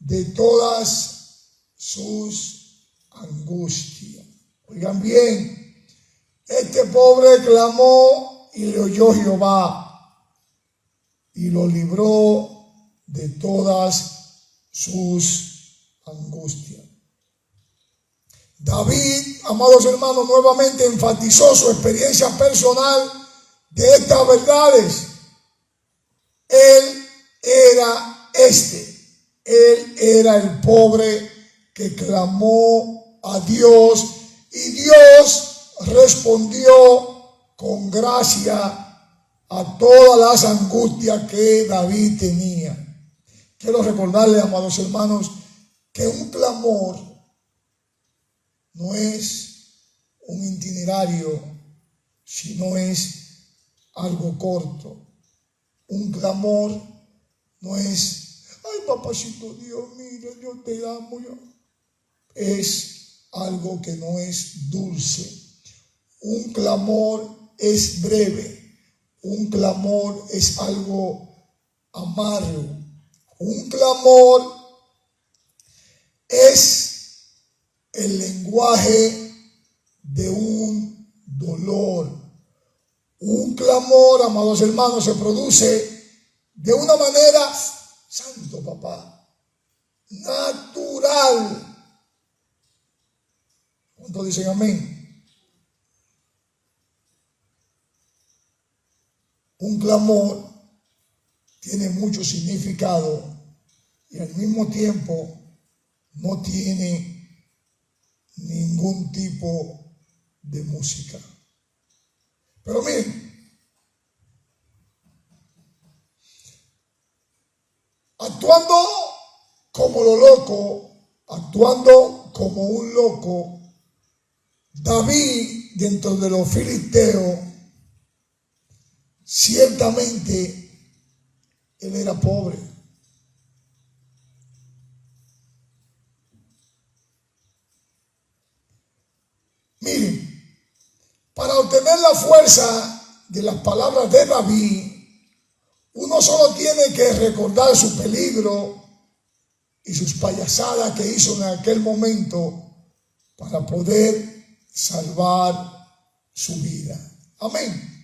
de todas sus angustia. Oigan bien, este pobre clamó y le oyó Jehová y lo libró de todas sus angustias. David, amados hermanos, nuevamente enfatizó su experiencia personal de estas verdades. Él era el pobre que clamó a Dios y Dios respondió con gracia a todas las angustias que David tenía. Quiero recordarle, amados hermanos, que un clamor no es un itinerario, sino es algo corto. Un clamor no es, ay papacito Dios, mira, yo te amo, es algo que no es dulce. Un clamor es breve. Un clamor es algo amargo. Un clamor es el lenguaje de un dolor. Un clamor, amados hermanos, se produce de una manera, santo papá, natural. ¿Cuántos dicen amén? Un clamor tiene mucho significado y al mismo tiempo no tiene ningún tipo de música. Pero miren, actuando como lo loco, actuando como un loco, David dentro de los filisteos, ciertamente él era pobre. Miren, para obtener la fuerza de las palabras de David, uno solo tiene que recordar su peligro y sus payasadas que hizo en aquel momento para poder salvar su vida. Amén.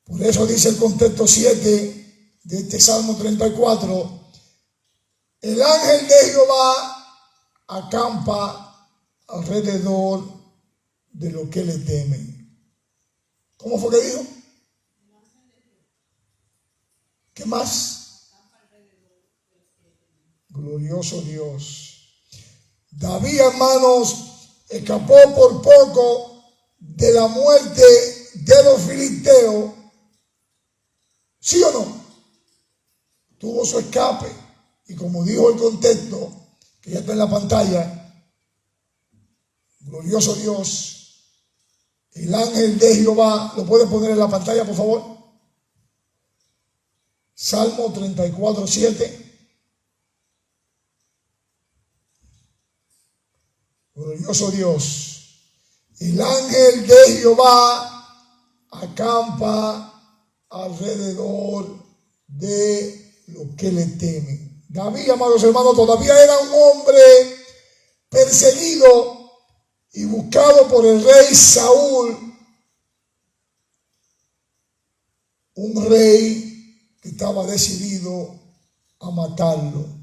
Por eso dice el contexto 7 de este Salmo 34, el ángel de Jehová acampa alrededor de lo que le temen. ¿Cómo fue que dijo? ¿Qué más? Glorioso Dios. David, hermanos, escapó por poco de la muerte de los filisteos. ¿Sí o no? Tuvo su escape. Y como dijo el contexto, que ya está en la pantalla, glorioso Dios, el ángel de Jehová, ¿lo pueden poner en la pantalla, por favor? Salmo 34, 7. Glorioso Dios, el ángel de Jehová acampa alrededor de lo que le temen. David, amados hermanos, todavía era un hombre perseguido y buscado por el rey Saúl, un rey que estaba decidido a matarlo.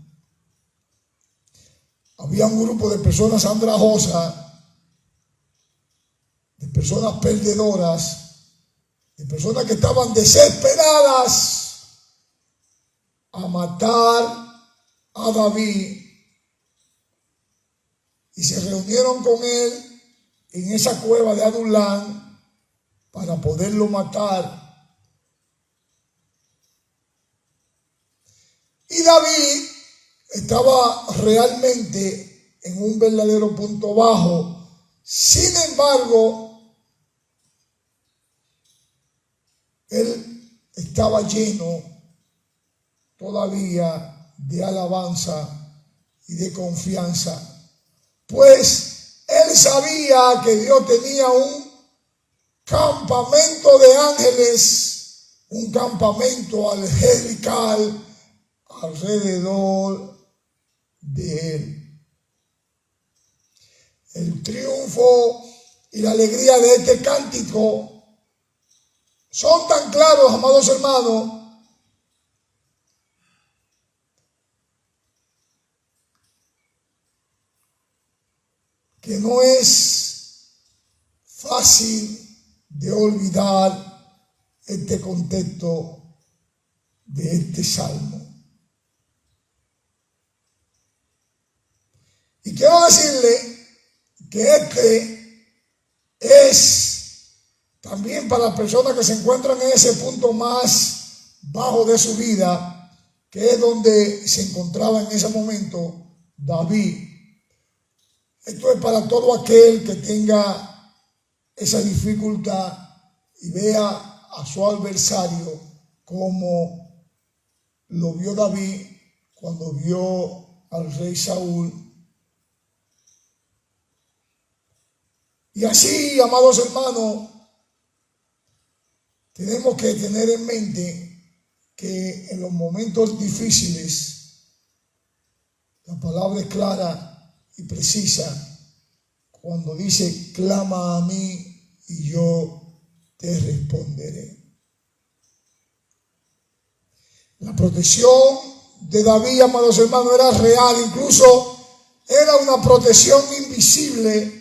Había un grupo de personas andrajosas, de personas perdedoras, de personas que estaban desesperadas a matar a David, y se reunieron con él en esa cueva de Adulam para poderlo matar. Y David estaba realmente en un verdadero punto bajo. Sin embargo, él estaba lleno todavía de alabanza y de confianza, pues él sabía que Dios tenía un campamento de ángeles, un campamento angelical alrededor de él. El triunfo y la alegría de este cántico son tan claros, amados hermanos, que no es fácil de olvidar este contexto de este salmo. Y quiero decirle que este es también para las personas que se encuentran en ese punto más bajo de su vida, que es donde se encontraba en ese momento David. Esto es para todo aquel que tenga esa dificultad y vea a su adversario como lo vio David cuando vio al rey Saúl. Y así, amados hermanos, tenemos que tener en mente que en los momentos difíciles la palabra es clara y precisa cuando dice: clama a mí y yo te responderé. La protección de David, amados hermanos, era real, incluso era una protección invisible.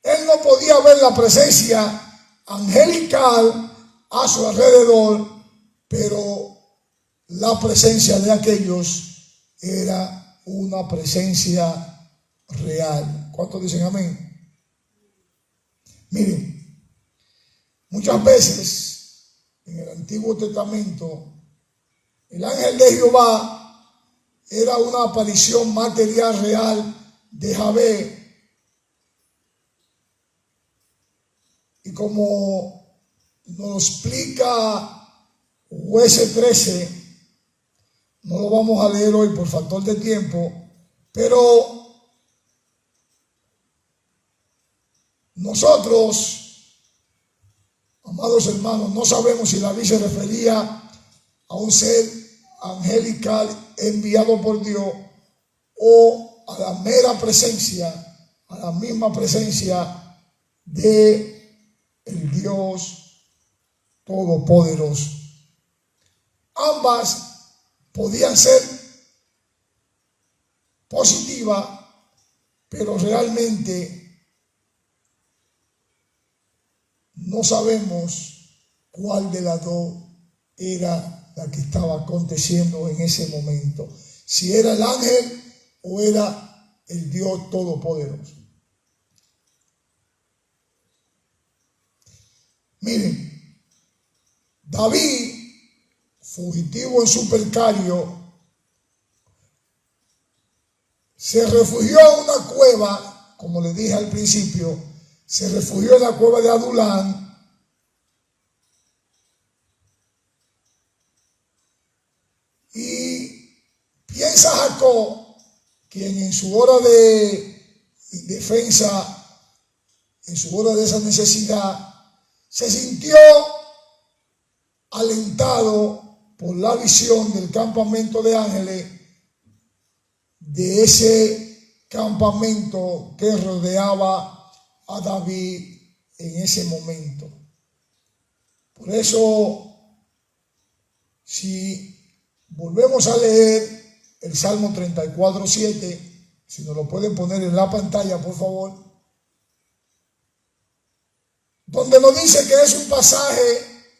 Él no podía ver la presencia angelical a su alrededor, pero la presencia de aquellos era una presencia real. ¿Cuántos dicen amén? Miren, muchas veces en el Antiguo Testamento el ángel de Jehová era una aparición material real de Yahvé, Y como nos explica Jueces 13, no lo vamos a leer hoy por factor de tiempo, pero nosotros, amados hermanos, no sabemos si David se refería a un ser angelical enviado por Dios o a la mera presencia, a la misma presencia de el Dios Todopoderoso. Ambas podían ser positivas, pero realmente no sabemos cuál de las dos era la que estaba aconteciendo en ese momento. Si era el ángel o era el Dios Todopoderoso. Miren, David, fugitivo en su precario, se refugió en una cueva, como le dije al principio, se refugió en la cueva de Adulán. Y piensa Jacob, quien en su hora de defensa, en su hora de esa necesidad, se sintió alentado por la visión del campamento de ángeles, de ese campamento que rodeaba a David en ese momento. Por eso, si volvemos a leer el Salmo 34:7, si nos lo pueden poner en la pantalla, por favor, donde nos dice que es un pasaje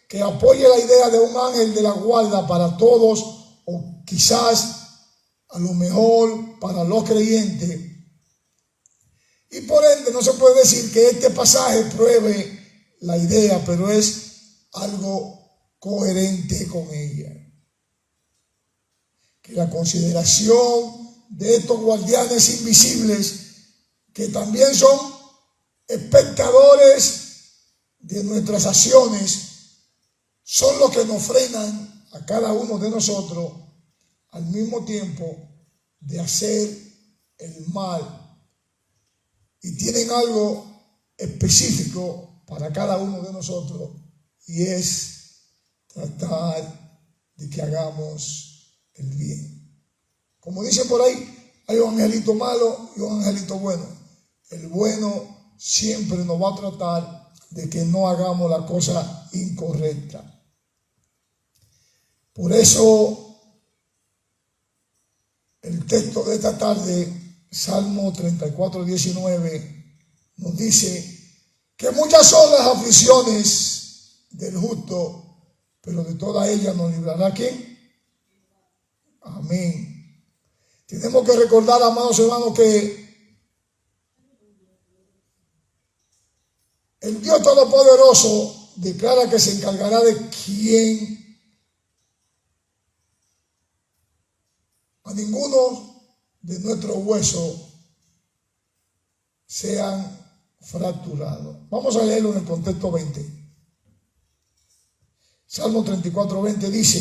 que apoya la idea de un ángel de la guarda para todos, o quizás a lo mejor para los creyentes. Y por ende no se puede decir que este pasaje pruebe la idea, pero es algo coherente con ella. Que la consideración de estos guardianes invisibles, que también son espectadores de nuestras acciones, son los que nos frenan a cada uno de nosotros al mismo tiempo de hacer el mal. Y tienen algo específico para cada uno de nosotros, y es tratar de que hagamos el bien. Como dicen por ahí, hay un angelito malo y un angelito bueno. El bueno siempre nos va a tratar de que no hagamos la cosa incorrecta. Por eso, el texto de esta tarde, Salmo 34:19, nos dice que muchas son las aflicciones del justo, pero de todas ellas nos librará ¿quién? Amén. Tenemos que recordar, amados hermanos, que el Dios Todopoderoso declara que se encargará de quien a ninguno de nuestros huesos sean fracturados. Vamos a leerlo en el contexto 20. Salmo 34:20 dice: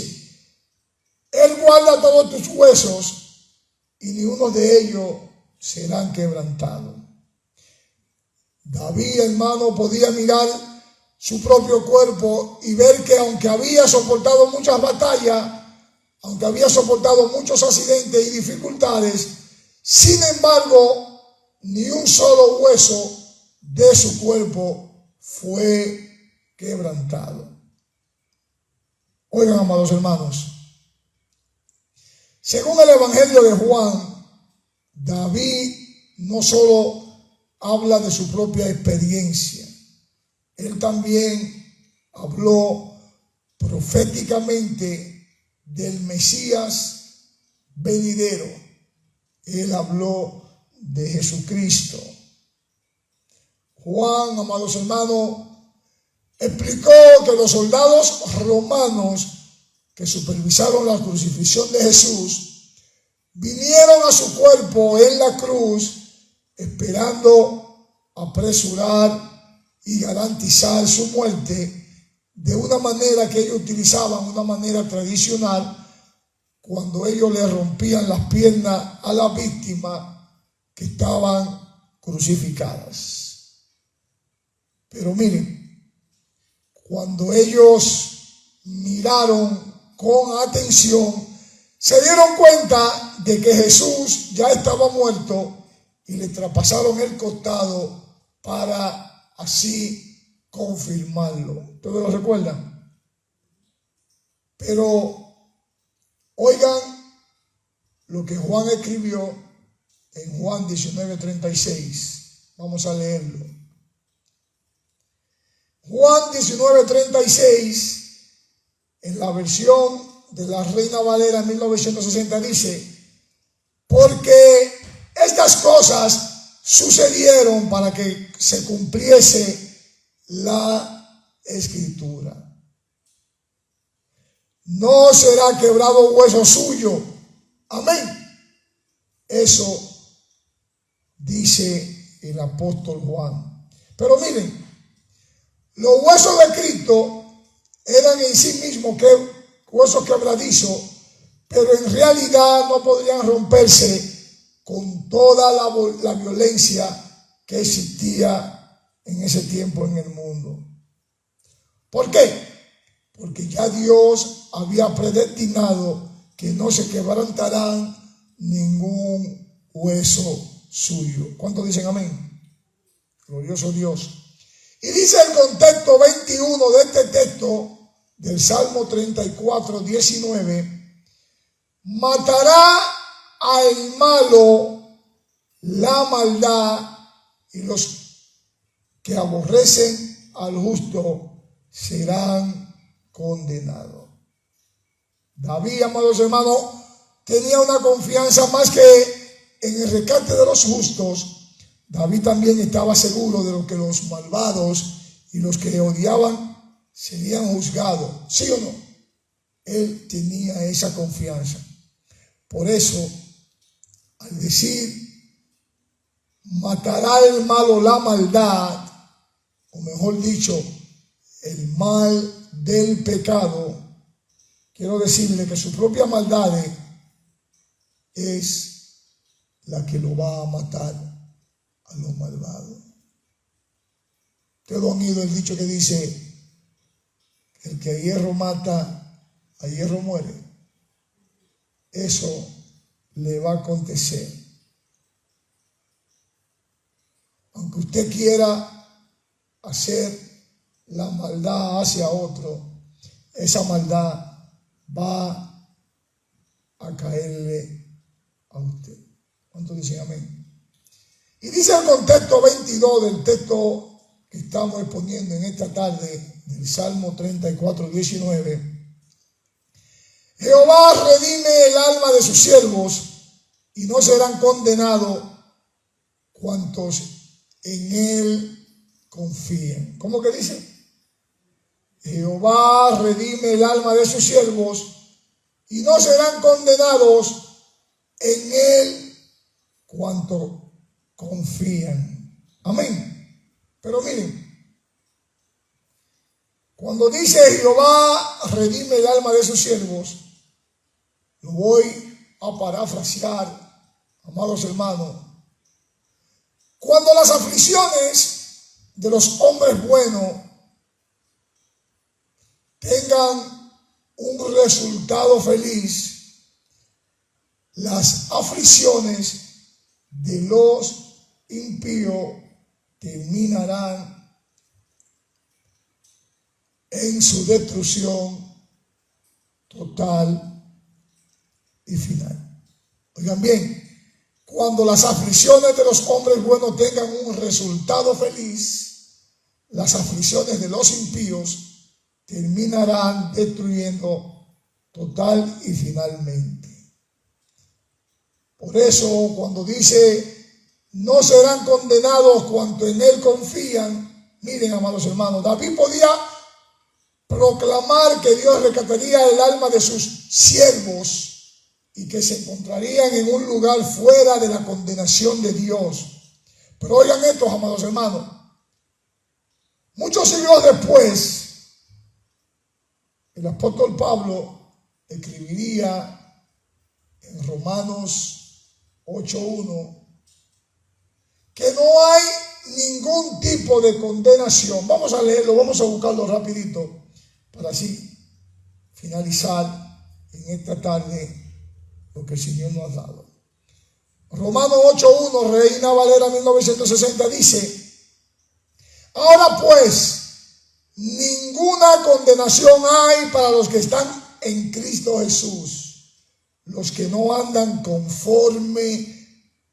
Él guarda todos tus huesos y ni uno de ellos serán quebrantados. David, hermano, podía mirar su propio cuerpo y ver que aunque había soportado muchas batallas, aunque había soportado muchos accidentes y dificultades, sin embargo, ni un solo hueso de su cuerpo fue quebrantado. Oigan, amados hermanos, según el Evangelio de Juan, David no solo habla de su propia experiencia, él también habló proféticamente del Mesías venidero. Él habló de Jesucristo. Juan, amados hermanos, explicó que los soldados romanos que supervisaron la crucifixión de Jesús vinieron a su cuerpo en la cruz esperando apresurar y garantizar su muerte de una manera que ellos utilizaban, una manera tradicional, cuando ellos le rompían las piernas a las víctimas que estaban crucificadas. Pero miren, cuando ellos miraron con atención, se dieron cuenta de que Jesús ya estaba muerto y le traspasaron el costado para así confirmarlo. ¿Ustedes lo recuerdan? Pero oigan lo que Juan escribió en Juan 19:36. Vamos a leerlo. Juan 19:36, en la versión de la Reina Valera 1960, dice: porque estas cosas sucedieron para que se cumpliese la Escritura. No será quebrado hueso suyo. Amén. Eso dice el apóstol Juan. Pero miren, los huesos de Cristo eran en sí mismos huesos quebradizos, pero en realidad no podrían romperse con toda la violencia que existía en ese tiempo en el mundo. ¿Por qué? Porque ya Dios había predestinado que no se quebrantarán ningún hueso suyo. ¿Cuántos dicen amén? Glorioso Dios. Y dice el contexto 21 de este texto del Salmo 34:19: matará al malo la maldad, y los que aborrecen al justo serán condenados. David, amados hermanos, tenía una confianza más que en el rescate de los justos. David también estaba seguro de lo que los malvados y los que le odiaban serían juzgados. ¿Sí o no? Él tenía esa confianza. Por eso, al decir matará el malo la maldad, o mejor dicho, el mal del pecado, quiero decirle que su propia maldad es la que lo va a matar a los malvados. Ustedes han oído el dicho que dice: el que a hierro mata, a hierro muere. Eso le va a acontecer. Aunque usted quiera hacer la maldad hacia otro, esa maldad va a caerle a usted. ¿Cuántos dicen amén? Y dice el contexto 22 del texto que estamos exponiendo en esta tarde, del Salmo 34:19: Jehová redime el alma de sus siervos, y no serán condenados cuantos en él confían. ¿Cómo que dice? Jehová redime el alma de sus siervos, y no serán condenados en él cuantos confían. Amén. Pero miren, cuando dice Jehová redime el alma de sus siervos, lo voy a parafrasear, amados hermanos. Cuando las aflicciones de los hombres buenos tengan un resultado feliz, las aflicciones de los impíos terminarán en su destrucción total y final. Oigan bien, cuando las aflicciones de los hombres buenos tengan un resultado feliz, las aflicciones de los impíos terminarán destruyendo total y finalmente. Por eso, cuando dice no serán condenados cuanto en él confían, miren, amados hermanos, David podía proclamar que Dios rescataría el alma de sus siervos y que se encontrarían en un lugar fuera de la condenación de Dios. Pero oigan esto, amados hermanos, Muchos siglos después, el apóstol Pablo escribiría en Romanos 8:1 que no hay ningún tipo de condenación. Vamos a leerlo, vamos a buscarlo rapidito para así finalizar en esta tarde lo que el Señor nos ha dado. Romanos 8:1, Reina Valera 1960 dice: ahora pues, ninguna condenación hay para los que están en Cristo Jesús, los que no andan conforme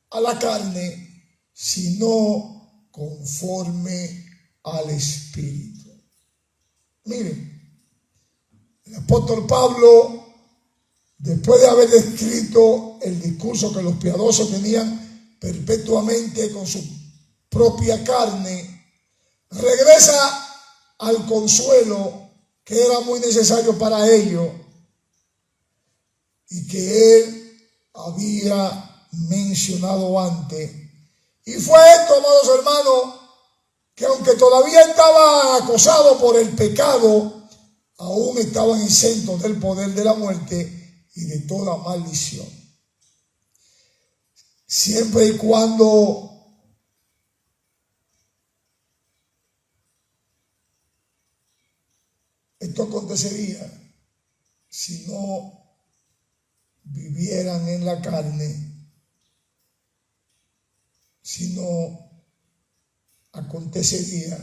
a la carne, sino conforme al Espíritu. Miren, el apóstol Pablo, después de haber descrito el discurso que los piadosos tenían perpetuamente con su propia carne, regresa al consuelo que era muy necesario para ellos y que él había mencionado antes. Y fue esto, amados hermanos, que aunque todavía estaban acosados por el pecado, aún estaban exentos del poder de la muerte y de toda maldición. Siempre y cuando esto acontecería, si no vivieran en la carne, sino acontecería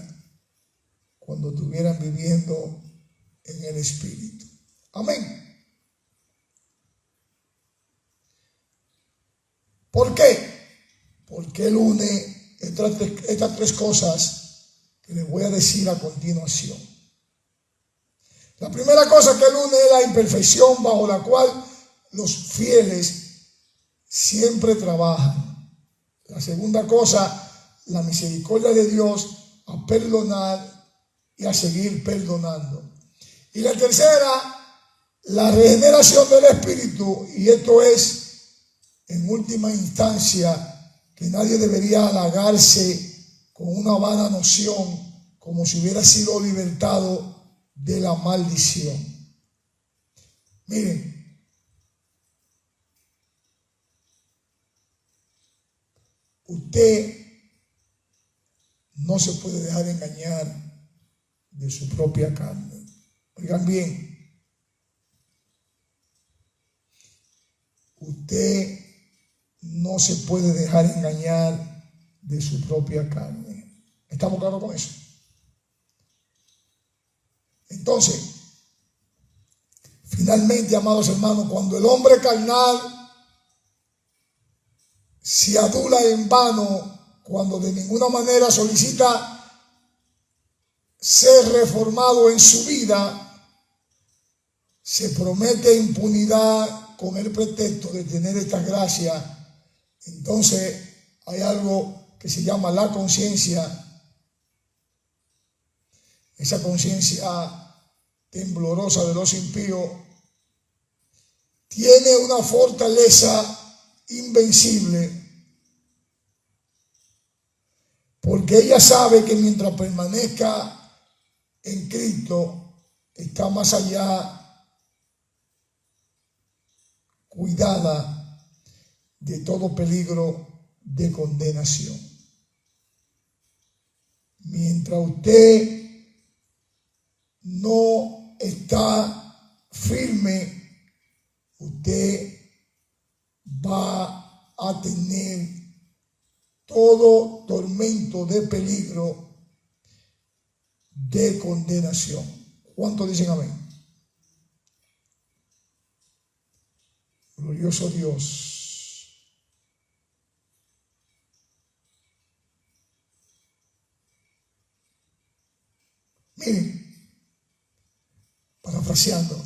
cuando estuvieran viviendo en el Espíritu. Amén. ¿Por qué? Porque Él une estas tres cosas que les voy a decir a continuación. La primera cosa que Él une es la imperfección bajo la cual los fieles siempre trabajan. La segunda cosa, la misericordia de Dios a perdonar y a seguir perdonando. Y la tercera, la regeneración del Espíritu, y esto es, en última instancia, que nadie debería halagarse con una vana noción como si hubiera sido libertado de la maldición. Miren, usted no se puede dejar engañar de su propia carne. Oigan bien, usted no se puede dejar engañar de su propia carne. ¿Estamos claros con eso? Entonces, finalmente, amados hermanos, cuando el hombre carnal se adula en vano, cuando de ninguna manera solicita ser reformado en su vida, se promete impunidad con el pretexto de tener esta gracia. Entonces hay algo que se llama la conciencia. Esa conciencia temblorosa de los impíos tiene una fortaleza invencible, porque ella sabe que mientras permanezca en Cristo está más allá, cuidada de todo peligro de condenación. Mientras usted no está firme, usted va a tener todo tormento de peligro de condenación. ¿Cuántos dicen amén? Glorioso Dios. Miren, parafraseando,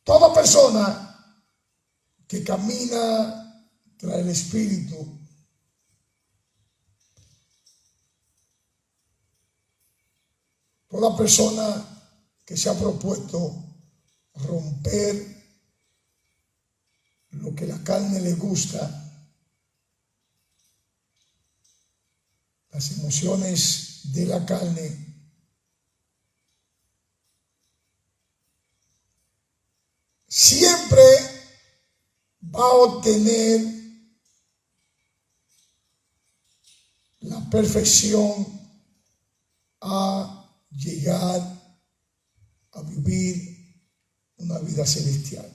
toda persona que camina tras el Espíritu toda persona que se ha propuesto romper lo que la carne le gusta, las emociones de la carne, siempre va a obtener la perfección a llegar a vivir una vida celestial.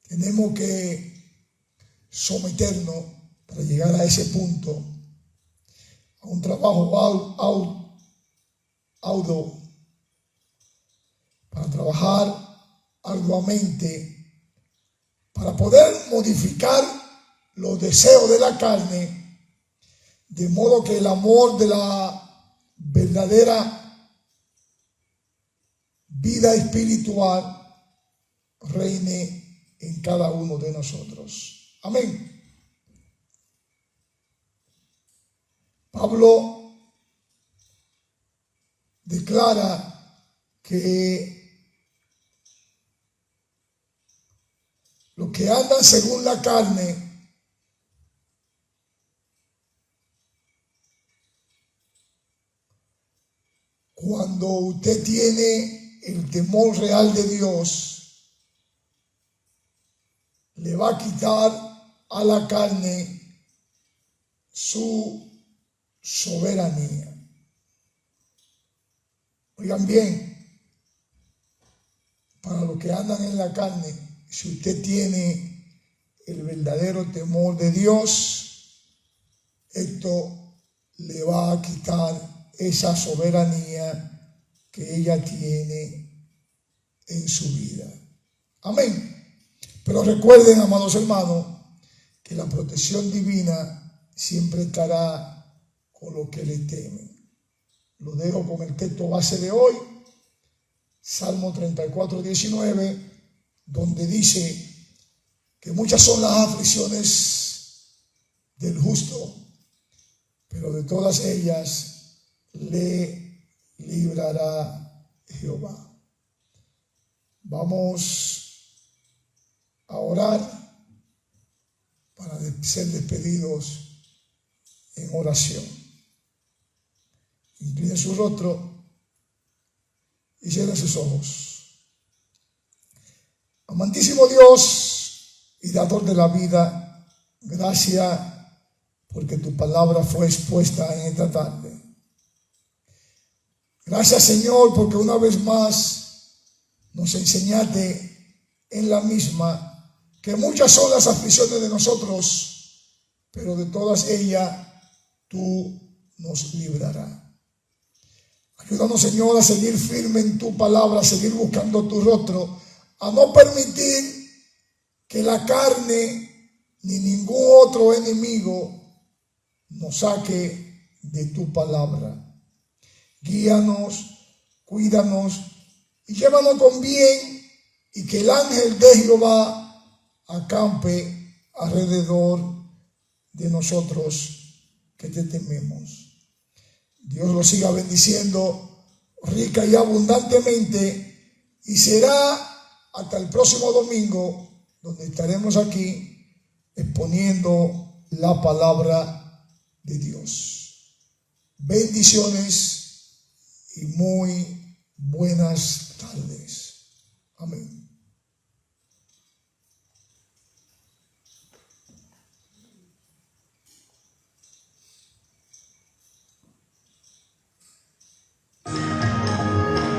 Tenemos que someternos para llegar a ese punto, a un trabajo arduo, para trabajar arduamente, para poder modificar los deseos de la carne, de modo que el amor de la verdadera vida espiritual reine en cada uno de nosotros. Amén. Pablo declara que los que andan según la carne cuando usted tiene el temor real de Dios, le va a quitar a la carne su soberanía. Oigan bien, para los que andan en la carne, si usted tiene el verdadero temor de Dios, esto le va a quitar esa soberanía que ella tiene en su vida. Amén. Pero recuerden, amados hermanos, que la protección divina siempre estará con los que le temen. Lo dejo con el texto base de hoy, Salmo 34, 19, donde dice que muchas son las aflicciones del justo, pero de todas ellas le librará Jehová. Vamos a orar para ser despedidos en oración. Incline su rostro y cierre sus ojos. Amantísimo Dios y dador de la vida, gracias porque tu palabra fue expuesta en esta tarde. Gracias, Señor, porque una vez más nos enseñaste en la misma que muchas son las aflicciones de nosotros, pero de todas ellas tú nos librarás. Ayúdanos, Señor, a seguir firme en tu palabra, a seguir buscando tu rostro, a no permitir que la carne ni ningún otro enemigo nos saque de tu palabra. Guíanos, cuídanos y llévanos con bien, y que el ángel de Jehová acampe alrededor de nosotros que te tememos. Dios los siga bendiciendo rica y abundantemente, y será hasta el próximo domingo, donde estaremos aquí exponiendo la palabra de Dios. Bendiciones y muy buenas tardes. Amén.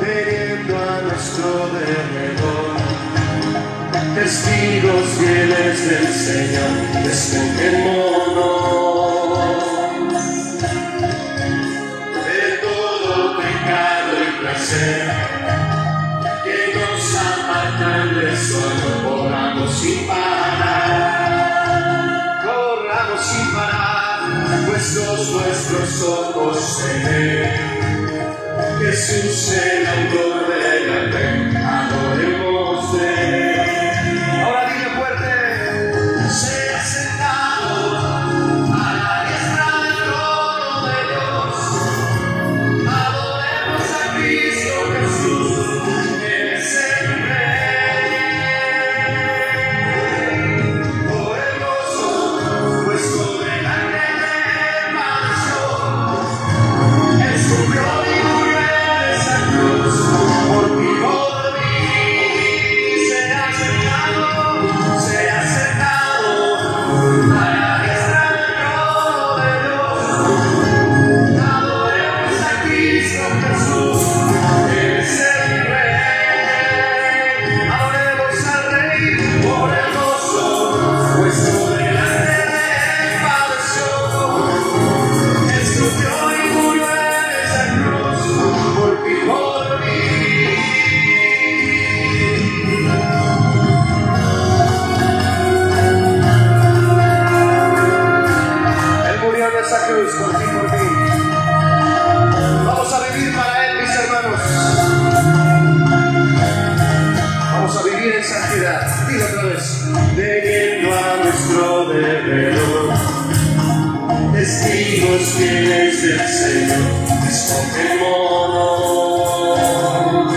Teniendo a nuestro derredor testigos fieles del Señor, despojémonos de todo pecado y placer que nos apartan de su amor. Corramos sin parar, puestos nuestros ojos en Él. Jesús, el autor de la fe, adorémosle. Ahora dile fuerte: sea sentado a la diestra del trono de Dios. Adoremos a Cristo Jesús, Él es el Rey. Oh, en esa cruz por ti, por mí. Vamos a vivir para Él, mis hermanos. Vamos a vivir en santidad. Dilo otra vez. Teniendo a nuestro devedor, testigos fieles del Señor, escogemonos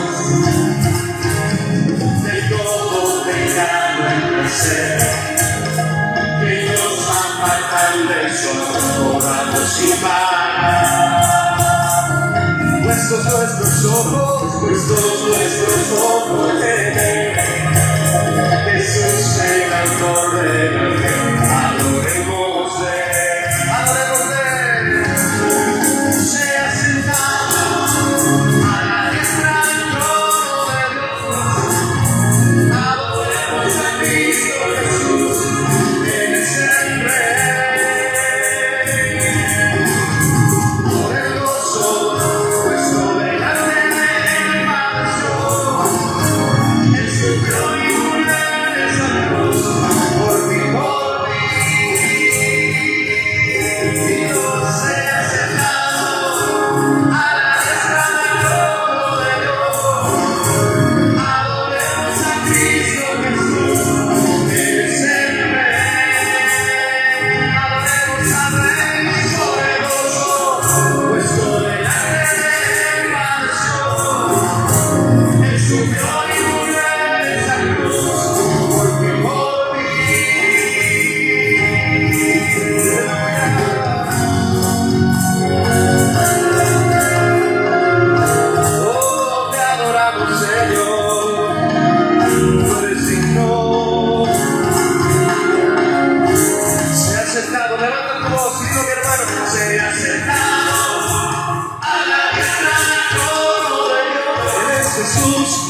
del todo pecado y placer que nos apartan de su oramos y paz. Puestos nuestros ojos en Él, Jesús, el autor de la fe, adorémosle. Sea sentado a la diestra del trono de Dios. Adoremos a Cristo Jesús, Él es el Rey. Por el gozo puesto delante del Padre, Él sufrió y murió en esa cruz por ti, por mí. Dios sea sentado a la diestra del trono de Dios. Adoremos a Cristo Jesús, Él es el Rey. Adoremos al Rey por el gozo puesto delante del Padre. Él sufrió y murió en esa cruz por ti, por mí. oh, te adoramos, Señor. Tú eres digno. Sea sentado, levanta tu voz, dilo, mi hermano. Sea sentado a la diestra del trono de Dios. Él es Jesús.